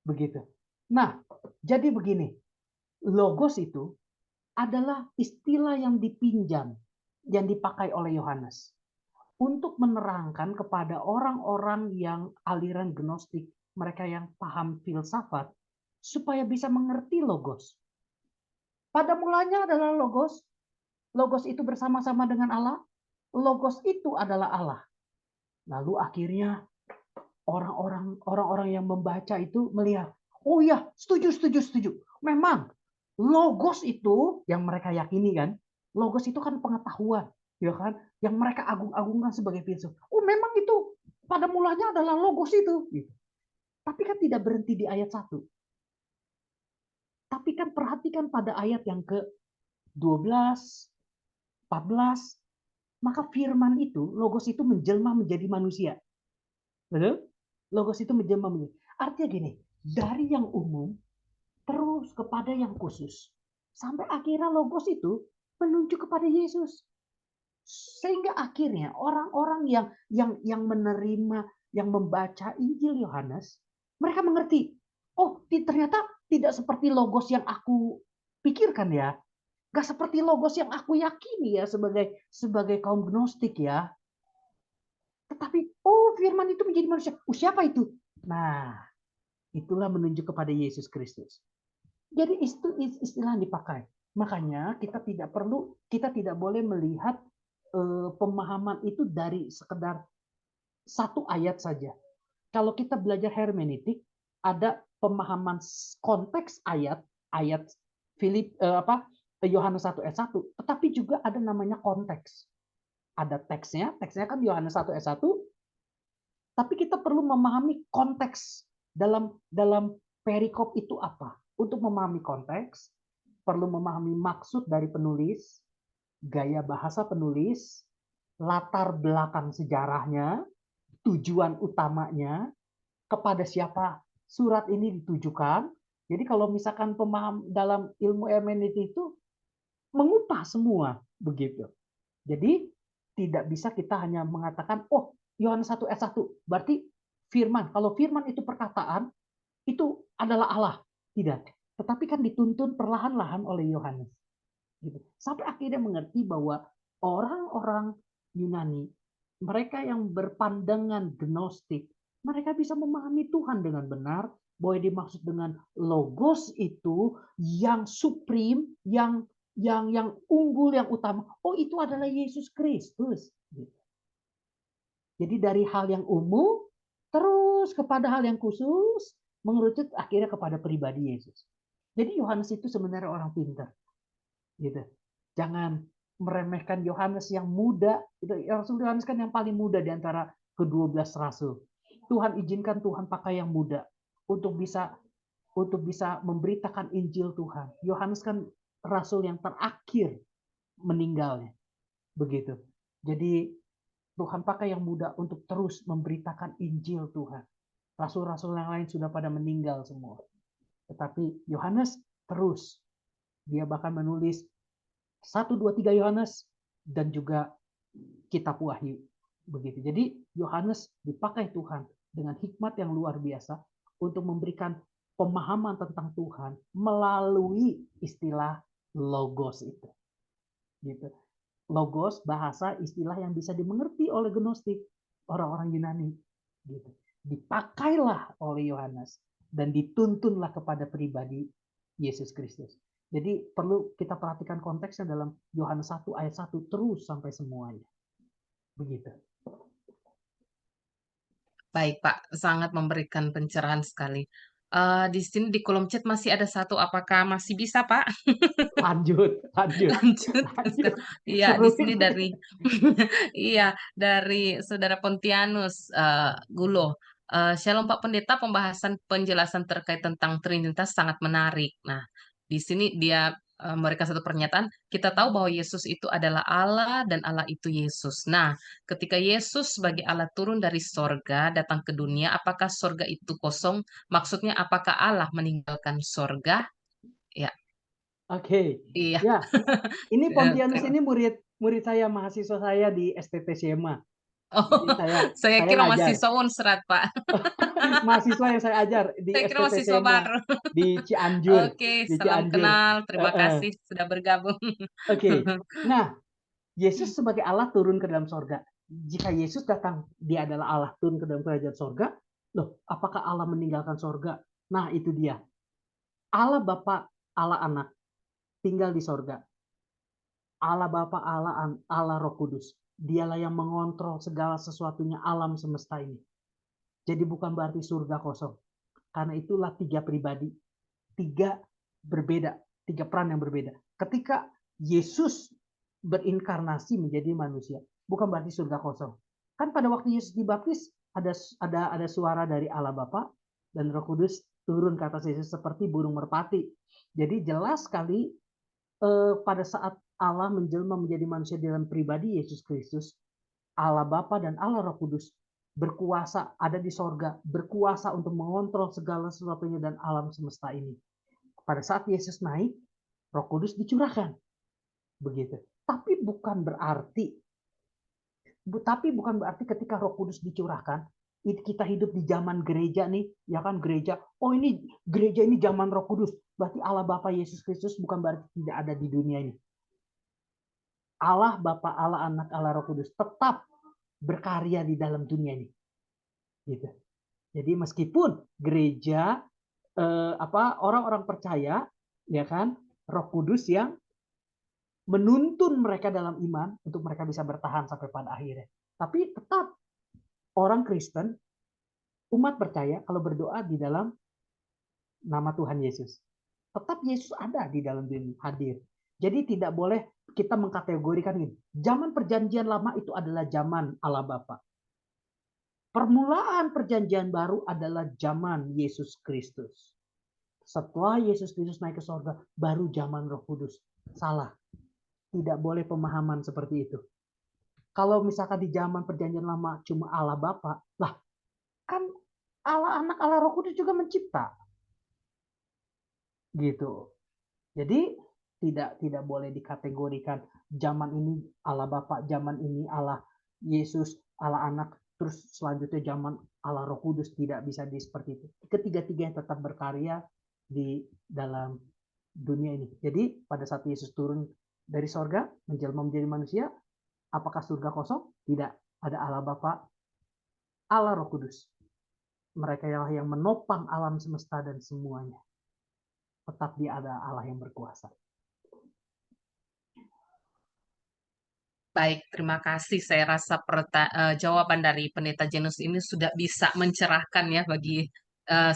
Begitu. Nah, jadi begini. Logos itu adalah istilah yang dipinjam, yang dipakai oleh Yohanes untuk menerangkan kepada orang-orang yang aliran Gnostik, mereka yang paham filsafat, supaya bisa mengerti logos. Pada mulanya adalah logos. Logos itu bersama-sama dengan Allah. Logos itu adalah Allah. Lalu akhirnya orang-orang yang membaca itu melihat, oh ya, setuju. Memang logos itu yang mereka yakini kan, logos itu kan pengetahuan, ya kan, yang mereka agung-agungkan sebagai filsuf. Oh, memang itu pada mulanya adalah logos itu. Tapi kan tidak berhenti di ayat 1. Tapi kan perhatikan pada ayat yang ke-12, 14. maka firman itu, logos itu menjelma menjadi manusia. Betul? Logos itu menjelma menjadi. Artinya gini, dari yang umum terus kepada yang khusus. Sampai akhirnya logos itu menunjuk kepada Yesus. Sehingga akhirnya orang-orang yang menerima, yang membaca Injil Yohanes, mereka mengerti, oh ternyata tidak seperti logos yang aku pikirkan ya. Gak seperti logos yang aku yakini ya sebagai kaum gnostik ya. Tetapi, oh firman itu menjadi manusia. Siapa itu? Nah, itulah menunjuk kepada Yesus Kristus. Jadi itu istilah yang dipakai. Makanya kita tidak boleh melihat pemahaman itu dari sekedar satu ayat saja. Kalau kita belajar hermeneutik, ada pemahaman konteks ayat Yohanes 1 ayat 1, tetapi juga ada namanya konteks. Ada teksnya kan Yohanes 1 ayat 1, tapi kita perlu memahami konteks dalam perikop itu apa. Untuk memahami konteks, perlu memahami maksud dari penulis, gaya bahasa penulis, latar belakang sejarahnya, tujuan utamanya, kepada siapa surat ini ditujukan. Jadi kalau misalkan pemaham dalam ilmu hermeneutik itu mengupah semua begitu. Jadi tidak bisa kita hanya mengatakan, oh Yohanes 1 ayat 1, berarti firman. Kalau firman itu perkataan, itu adalah Allah. Tidak. Tetapi kan dituntun perlahan-lahan oleh Yohanes. Gitu. Sampai akhirnya mengerti bahwa orang-orang Yunani, mereka yang berpandangan gnostik, mereka bisa memahami Tuhan dengan benar, bahwa yang dimaksud dengan logos itu yang supreme, yang unggul, yang utama. Oh, itu adalah Yesus Kristus. Gitu. Jadi dari hal yang umum, terus kepada hal yang khusus, mengerucut akhirnya kepada pribadi Yesus. Jadi Yohanes itu sebenarnya orang pintar. Gitu. Jangan meremehkan Yohanes yang muda. Rasul Yohanes kan yang paling muda di antara ke-12 rasul. Tuhan izinkan Tuhan pakai yang muda untuk bisa memberitakan Injil Tuhan. Yohanes kan rasul yang terakhir meninggalnya. Begitu. Jadi Tuhan pakai yang muda untuk terus memberitakan Injil Tuhan. Rasul-rasul yang lain sudah pada meninggal semua. Tetapi Yohanes terus. Dia bahkan menulis 1, 2, 3 Yohanes dan juga kitab Wahyu. Begitu. Jadi Yohanes dipakai Tuhan dengan hikmat yang luar biasa untuk memberikan pemahaman tentang Tuhan melalui istilah logos itu. Gitu. Logos, bahasa, istilah yang bisa dimengerti oleh gnostik, orang-orang Yunani. Gitu. Dipakailah oleh Yohanes dan dituntunlah kepada pribadi Yesus Kristus. Jadi perlu kita perhatikan konteksnya dalam Yohanes 1 ayat 1 terus sampai semuanya. Begitu. Baik, Pak. Sangat memberikan pencerahan sekali. Di sini di kolom chat masih ada satu. Apakah masih bisa, Pak? Lanjut. Lanjut. Iya, di sini dari iya, dari Saudara Pontianus Gulo. Shalom Pak Pendeta, pembahasan penjelasan terkait tentang Trinitas sangat menarik. Nah, di sini dia mereka satu pernyataan, kita tahu bahwa Yesus itu adalah Allah dan Allah itu Yesus. Nah, ketika Yesus sebagai Allah turun dari sorga, datang ke dunia, apakah sorga itu kosong? Maksudnya apakah Allah meninggalkan sorga? Ya, Oke. iya. Ya, ini Pontianus Terima- ini murid saya, mahasiswa saya di STT Siema. Oh, Jadi saya saya kira ngajar. mahasiswa Unsrat, Pak. Mahasiswa yang saya ajar di Saya kira STT mahasiswa Siema baru. di Cianjur. Oke, Di salam Cianjur. kenal. Terima kasih sudah bergabung. Oke. Nah, Yesus sebagai Allah turun ke dalam sorga. Jika Yesus datang, dia adalah Allah turun ke dalam kerajaan sorga. Loh, apakah Allah meninggalkan sorga? Nah, itu dia. Allah Bapa, Allah Anak, tinggal di sorga. Allah Bapa, Allah Roh Kudus. Dialah yang mengontrol segala sesuatunya alam semesta ini. Jadi bukan berarti surga kosong. Karena itulah 3 pribadi. 3 berbeda. 3 peran yang berbeda. Ketika Yesus berinkarnasi menjadi manusia, bukan berarti surga kosong. Kan pada waktu Yesus dibaptis ada suara dari Allah Bapa dan Roh Kudus turun ke atas Yesus seperti burung merpati. Jadi jelas sekali pada saat Allah menjelma menjadi manusia dalam pribadi Yesus Kristus, Allah Bapa dan Allah Roh Kudus berkuasa, ada di sorga, berkuasa untuk mengontrol segala sesuatunya dan alam semesta ini. Pada saat Yesus naik, Roh Kudus dicurahkan. Begitu. Tapi bukan berarti ketika Roh Kudus dicurahkan, kita hidup di zaman gereja nih, ya kan, gereja. Oh, ini gereja ini zaman Roh Kudus. Berarti Allah Bapa Yesus Kristus bukan berarti tidak ada di dunia ini. Allah Bapa, Allah Anak, Allah Roh Kudus tetap berkarya di dalam dunia ini. Gitu. Jadi meskipun gereja orang-orang percaya, ya kan, Roh Kudus yang menuntun mereka dalam iman untuk mereka bisa bertahan sampai pada akhirnya. Tapi tetap orang Kristen, umat percaya kalau berdoa di dalam nama Tuhan Yesus. Tetap Yesus ada di dalam dunia, hadir. Jadi tidak boleh kita mengkategorikan ini. Zaman perjanjian lama itu adalah zaman Allah Bapa. Permulaan perjanjian baru adalah zaman Yesus Kristus. Setelah Yesus Kristus naik ke surga, baru zaman Roh Kudus. Salah. Tidak boleh pemahaman seperti itu. Kalau misalkan di zaman perjanjian lama cuma Allah Bapa, lah kan Allah Anak, Allah Roh Kudus juga mencipta. Gitu. Jadi tidak boleh dikategorikan zaman ini Allah Bapa, zaman ini Allah Yesus, Allah Anak, terus selanjutnya zaman Allah Roh Kudus. Tidak bisa seperti itu. Ketiga-tiganya tetap berkarya di dalam dunia ini. Jadi pada saat Yesus turun dari sorga, menjelma menjadi manusia, apakah surga kosong? Tidak. Ada Allah Bapa, Allah Roh Kudus. Mereka yang menopang alam semesta dan semuanya. Tetap dia ada Allah yang berkuasa. Baik, terima kasih. Saya rasa jawaban dari Pendeta Janus ini sudah bisa mencerahkan ya bagi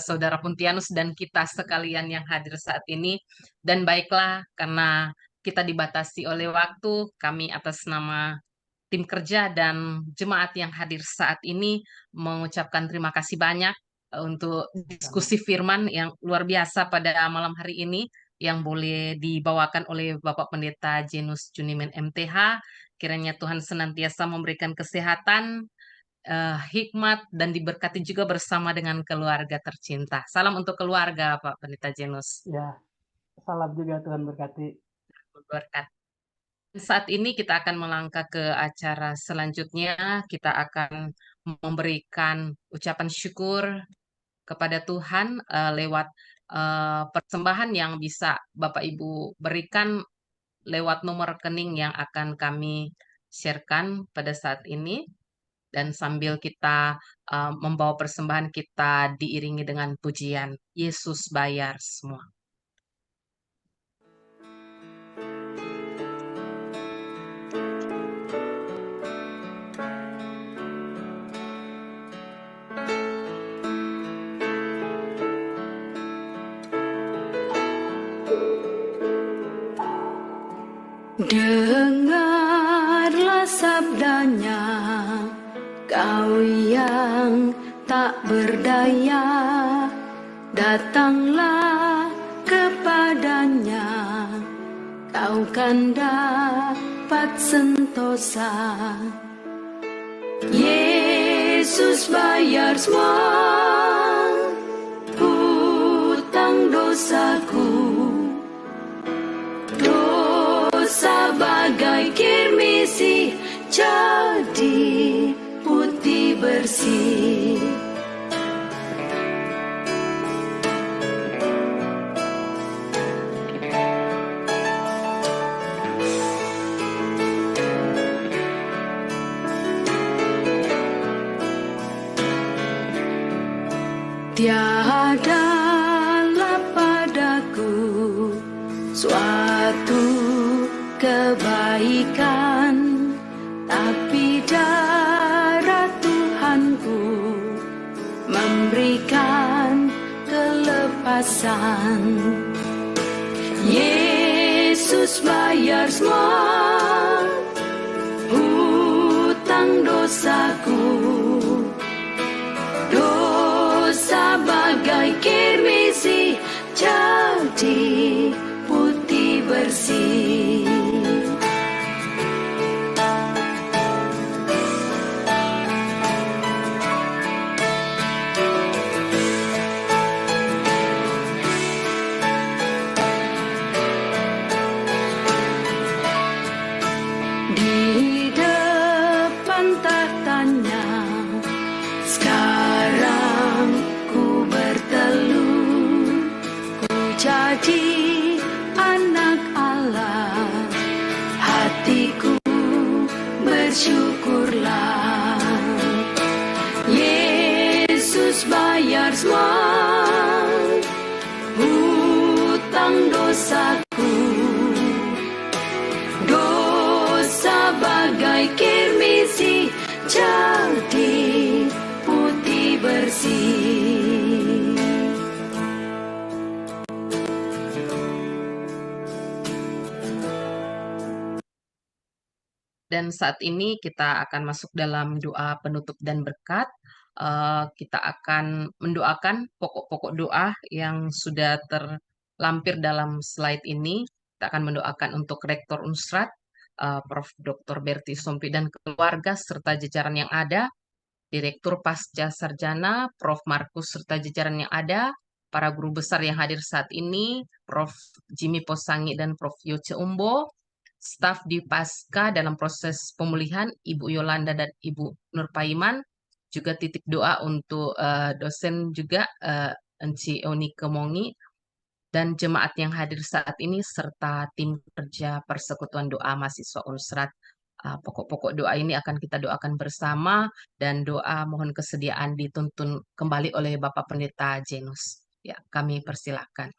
Saudara Puntianus dan kita sekalian yang hadir saat ini. Dan baiklah, karena kita dibatasi oleh waktu, kami atas nama tim kerja dan jemaat yang hadir saat ini mengucapkan terima kasih banyak untuk diskusi firman yang luar biasa pada malam hari ini yang boleh dibawakan oleh Bapak Pendeta Janus Juniman MTH. Kiranya Tuhan senantiasa memberikan kesehatan, hikmat, dan diberkati juga bersama dengan keluarga tercinta. Salam untuk keluarga, Pak Pendeta Janus. Ya, salam juga, Tuhan berkati. Berkat. Saat ini kita akan melangkah ke acara selanjutnya. Kita akan memberikan ucapan syukur kepada Tuhan lewat persembahan yang bisa Bapak Ibu berikan lewat nomor rekening yang akan kami sharekan pada saat ini. Dan sambil kita membawa persembahan, kita diiringi dengan pujian Yesus bayar semua. Dengarlah sabdanya, kau yang tak berdaya, datanglah kepadanya, kau kan dapat sentosa. Yesus bayar semua hutang dosaku. Bagai kirmisi jadi putih bersih. Tiadalah padaku suatu kebaikan, tapi darah Tuhanku memberikan kelepasan. Yesus bayar semua hutang dosaku. Dosa bagai kirmisi jadi putih bersih. bayar semua hutang dosaku. Dosa bagai kirmisi jadi putih bersih. Dan saat ini kita akan masuk dalam doa penutup dan berkat. Kita akan mendoakan pokok-pokok doa yang sudah terlampir dalam slide ini. Kita akan mendoakan untuk Rektor Unsrat, Prof. Dr. Berti Sompi dan keluarga serta jajaran yang ada, Direktur Pasca Sarjana, Prof. Markus serta jajaran yang ada, para guru besar yang hadir saat ini, Prof. Jimmy Posangi dan Prof. Yoce Umbo, staf di Pasca dalam proses pemulihan, Ibu Yolanda dan Ibu Nur Paiman, juga titip doa untuk dosen juga, Enci Euni Kemongi, dan jemaat yang hadir saat ini, serta tim kerja Persekutuan Doa Mahasiswa Unsrat. Pokok-pokok doa ini akan kita doakan bersama, dan doa mohon kesediaan dituntun kembali oleh Bapak Pendeta Jenus. Ya, kami persilahkan.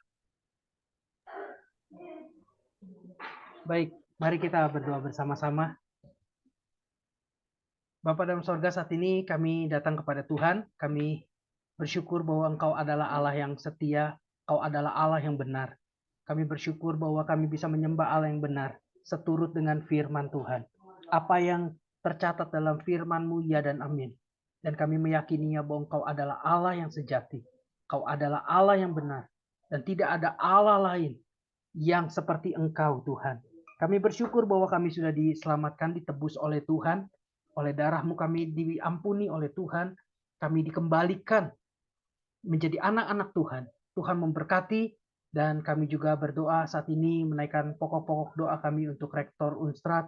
Baik, mari kita berdoa bersama-sama. Bapa dalam sorga, saat ini kami datang kepada Tuhan. Kami bersyukur bahwa Engkau adalah Allah yang setia, Engkau adalah Allah yang benar. Kami bersyukur bahwa kami bisa menyembah Allah yang benar, seturut dengan firman Tuhan. Apa yang tercatat dalam firman-Mu, ya dan amin. Dan kami meyakininya bahwa Engkau adalah Allah yang sejati. Engkau adalah Allah yang benar. Dan tidak ada Allah lain yang seperti Engkau, Tuhan. Kami bersyukur bahwa kami sudah diselamatkan, ditebus oleh Tuhan. Oleh darah-Mu kami diampuni oleh Tuhan. Kami dikembalikan menjadi anak-anak Tuhan. Tuhan memberkati, dan kami juga berdoa saat ini menaikkan pokok-pokok doa kami untuk Rektor Unsrat,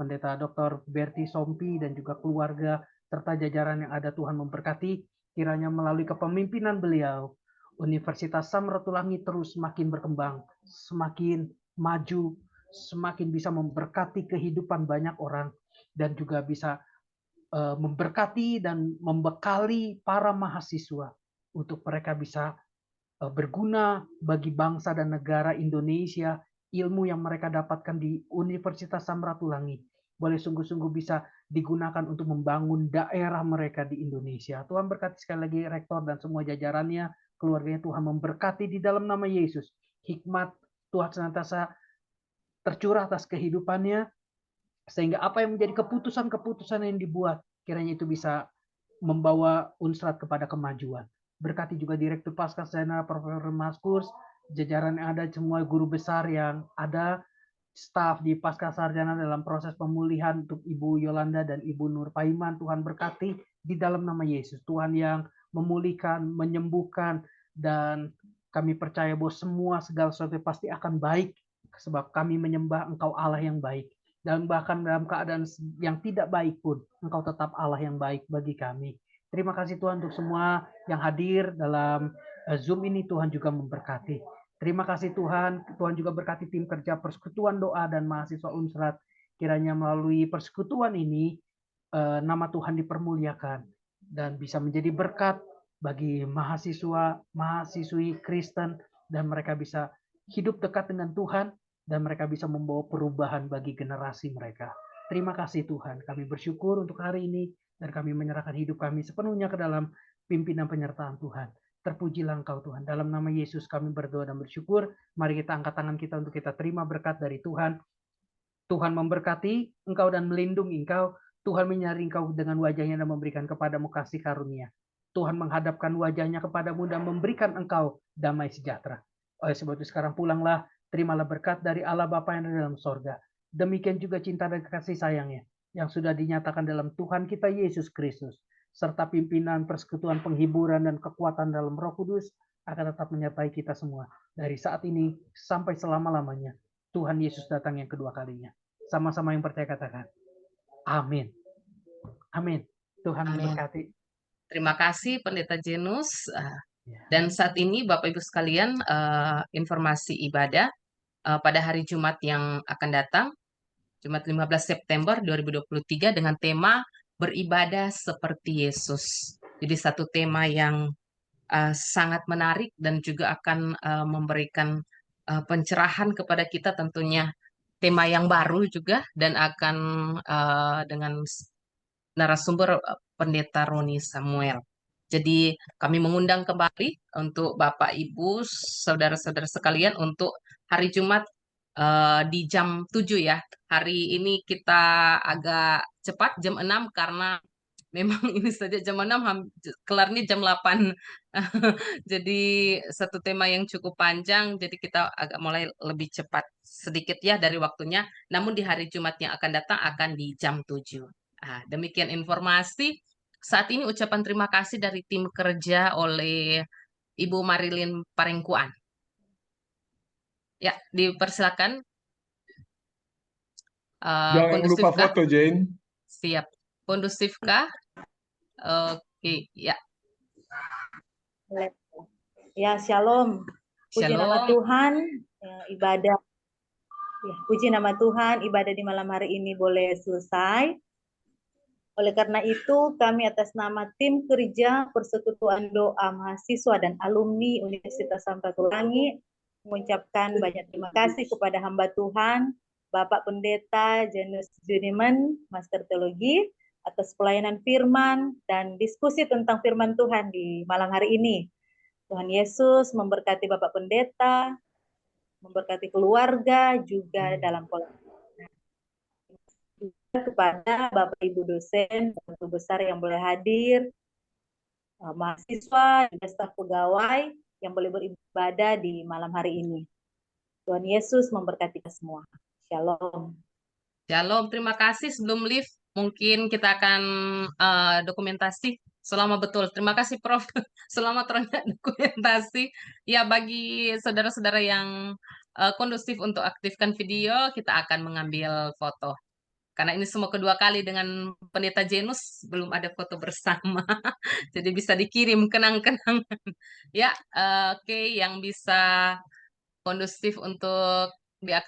Pendeta Dr. Berti Sompi, dan juga keluarga serta jajaran yang ada. Tuhan memberkati, kiranya melalui kepemimpinan beliau, Universitas Samratulangi terus semakin berkembang, semakin maju, semakin bisa memberkati kehidupan banyak orang, dan juga bisa memberkati dan membekali para mahasiswa untuk mereka bisa berguna bagi bangsa dan negara Indonesia. Ilmu yang mereka dapatkan di Universitas Samratulangi boleh sungguh-sungguh bisa digunakan untuk membangun daerah mereka di Indonesia. Tuhan berkati sekali lagi Rektor dan semua jajarannya, keluarganya. Tuhan memberkati di dalam nama Yesus. Hikmat Tuhan senantiasa tercurah atas kehidupannya, sehingga apa yang menjadi keputusan-keputusan yang dibuat, kiranya itu bisa membawa Unsrat kepada kemajuan. Berkati juga Direktur Pasca Sarjana Profesor Markus, jajaran yang ada, semua guru besar yang ada, staf di Pasca Sarjana dalam proses pemulihan untuk Ibu Yolanda dan Ibu Nur Paiman. Tuhan berkati di dalam nama Yesus. Tuhan yang memulihkan, menyembuhkan, dan kami percaya bahwa semua segala sesuatu pasti akan baik, sebab kami menyembah Engkau Allah yang baik. Dan bahkan dalam keadaan yang tidak baik pun, Engkau tetap Allah yang baik bagi kami. Terima kasih Tuhan untuk semua yang hadir dalam Zoom ini. Tuhan juga memberkati. Terima kasih Tuhan. Tuhan juga berkati tim kerja Persekutuan Doa dan Mahasiswa Unsrat. Kiranya melalui persekutuan ini nama Tuhan dipermuliakan dan bisa menjadi berkat bagi mahasiswa, mahasiswi Kristen, dan mereka bisa hidup dekat dengan Tuhan, dan mereka bisa membawa perubahan bagi generasi mereka. Terima kasih Tuhan. Kami bersyukur untuk hari ini, dan kami menyerahkan hidup kami sepenuhnya ke dalam pimpinan penyertaan Tuhan. Terpujilah Engkau Tuhan. Dalam nama Yesus kami berdoa dan bersyukur. Mari kita angkat tangan kita untuk kita terima berkat dari Tuhan. Tuhan memberkati engkau dan melindungi engkau. Tuhan menyari engkau dengan wajahnya dan memberikan kepadamu kasih karunia. Tuhan menghadapkan wajahnya kepadamu dan memberikan engkau damai sejahtera. Oleh sebab itu sekarang pulanglah, terimalah berkat dari Allah Bapa yang ada dalam sorga. Demikian juga cinta dan kasih sayangnya yang sudah dinyatakan dalam Tuhan kita Yesus Kristus, serta pimpinan persekutuan penghiburan dan kekuatan dalam Roh Kudus akan tetap menyertai kita semua dari saat ini sampai selama-lamanya. Tuhan Yesus datang yang kedua kalinya. Sama-sama yang percaya katakan, amin. Amin. Tuhan Amin. memberkati. Terima kasih Pendeta Jenus. Dan saat ini Bapak Ibu sekalian, informasi ibadah pada hari Jumat yang akan datang, Jumat 15 September 2023 dengan tema beribadah seperti Yesus. Jadi satu tema yang sangat menarik dan juga akan memberikan pencerahan kepada kita tentunya tema yang baru juga dan akan dengan narasumber Pendeta Roni Samuel. Jadi kami mengundang kembali untuk Bapak Ibu, saudara-saudara sekalian untuk hari Jumat di jam 7 ya. Hari ini kita agak cepat jam 6 karena memang ini saja jam 6 kelarnya jam 8. Jadi satu tema yang cukup panjang, jadi kita agak mulai lebih cepat sedikit ya dari waktunya. Namun di hari Jumat yang akan datang akan di jam 7. Demikian informasi. Saat ini ucapan terima kasih dari tim kerja oleh Ibu Marilyn Parengkuan. Ya, dipersilakan. Jangan lupa Kondusifkah? foto, Jane. Siap. Kondusifkah? Oke, ya. Ya, shalom. Puji nama Shalom. Tuhan, ibadah. Ya, puji nama Tuhan, ibadah di malam hari ini boleh selesai. Oleh karena itu, kami atas nama tim kerja Persekutuan Doa Mahasiswa dan Alumni Universitas Sampaturangi mengucapkan banyak terima kasih kepada hamba Tuhan, Bapak Pendeta Janus Juniman, Master Teologi, atas pelayanan firman dan diskusi tentang firman Tuhan di malam hari ini. Tuhan Yesus memberkati Bapak Pendeta, memberkati keluarga, juga dalam pola kepada Bapak Ibu dosen, guru besar yang boleh hadir, mahasiswa, dan staf pegawai yang boleh beribadah di malam hari ini. Tuhan Yesus memberkati kita semua. Shalom. Shalom, terima kasih. Sebelum live, mungkin kita akan dokumentasi selama betul. Terima kasih, Prof. Selamat terangkat dokumentasi. Ya, bagi saudara-saudara yang kondusif untuk aktifkan video, kita akan mengambil foto. Karena ini semua kedua kali dengan Pendeta Janus, belum ada foto bersama. Jadi bisa dikirim kenang-kenangan. Ya, oke, yang bisa kondusif untuk diaktifkan.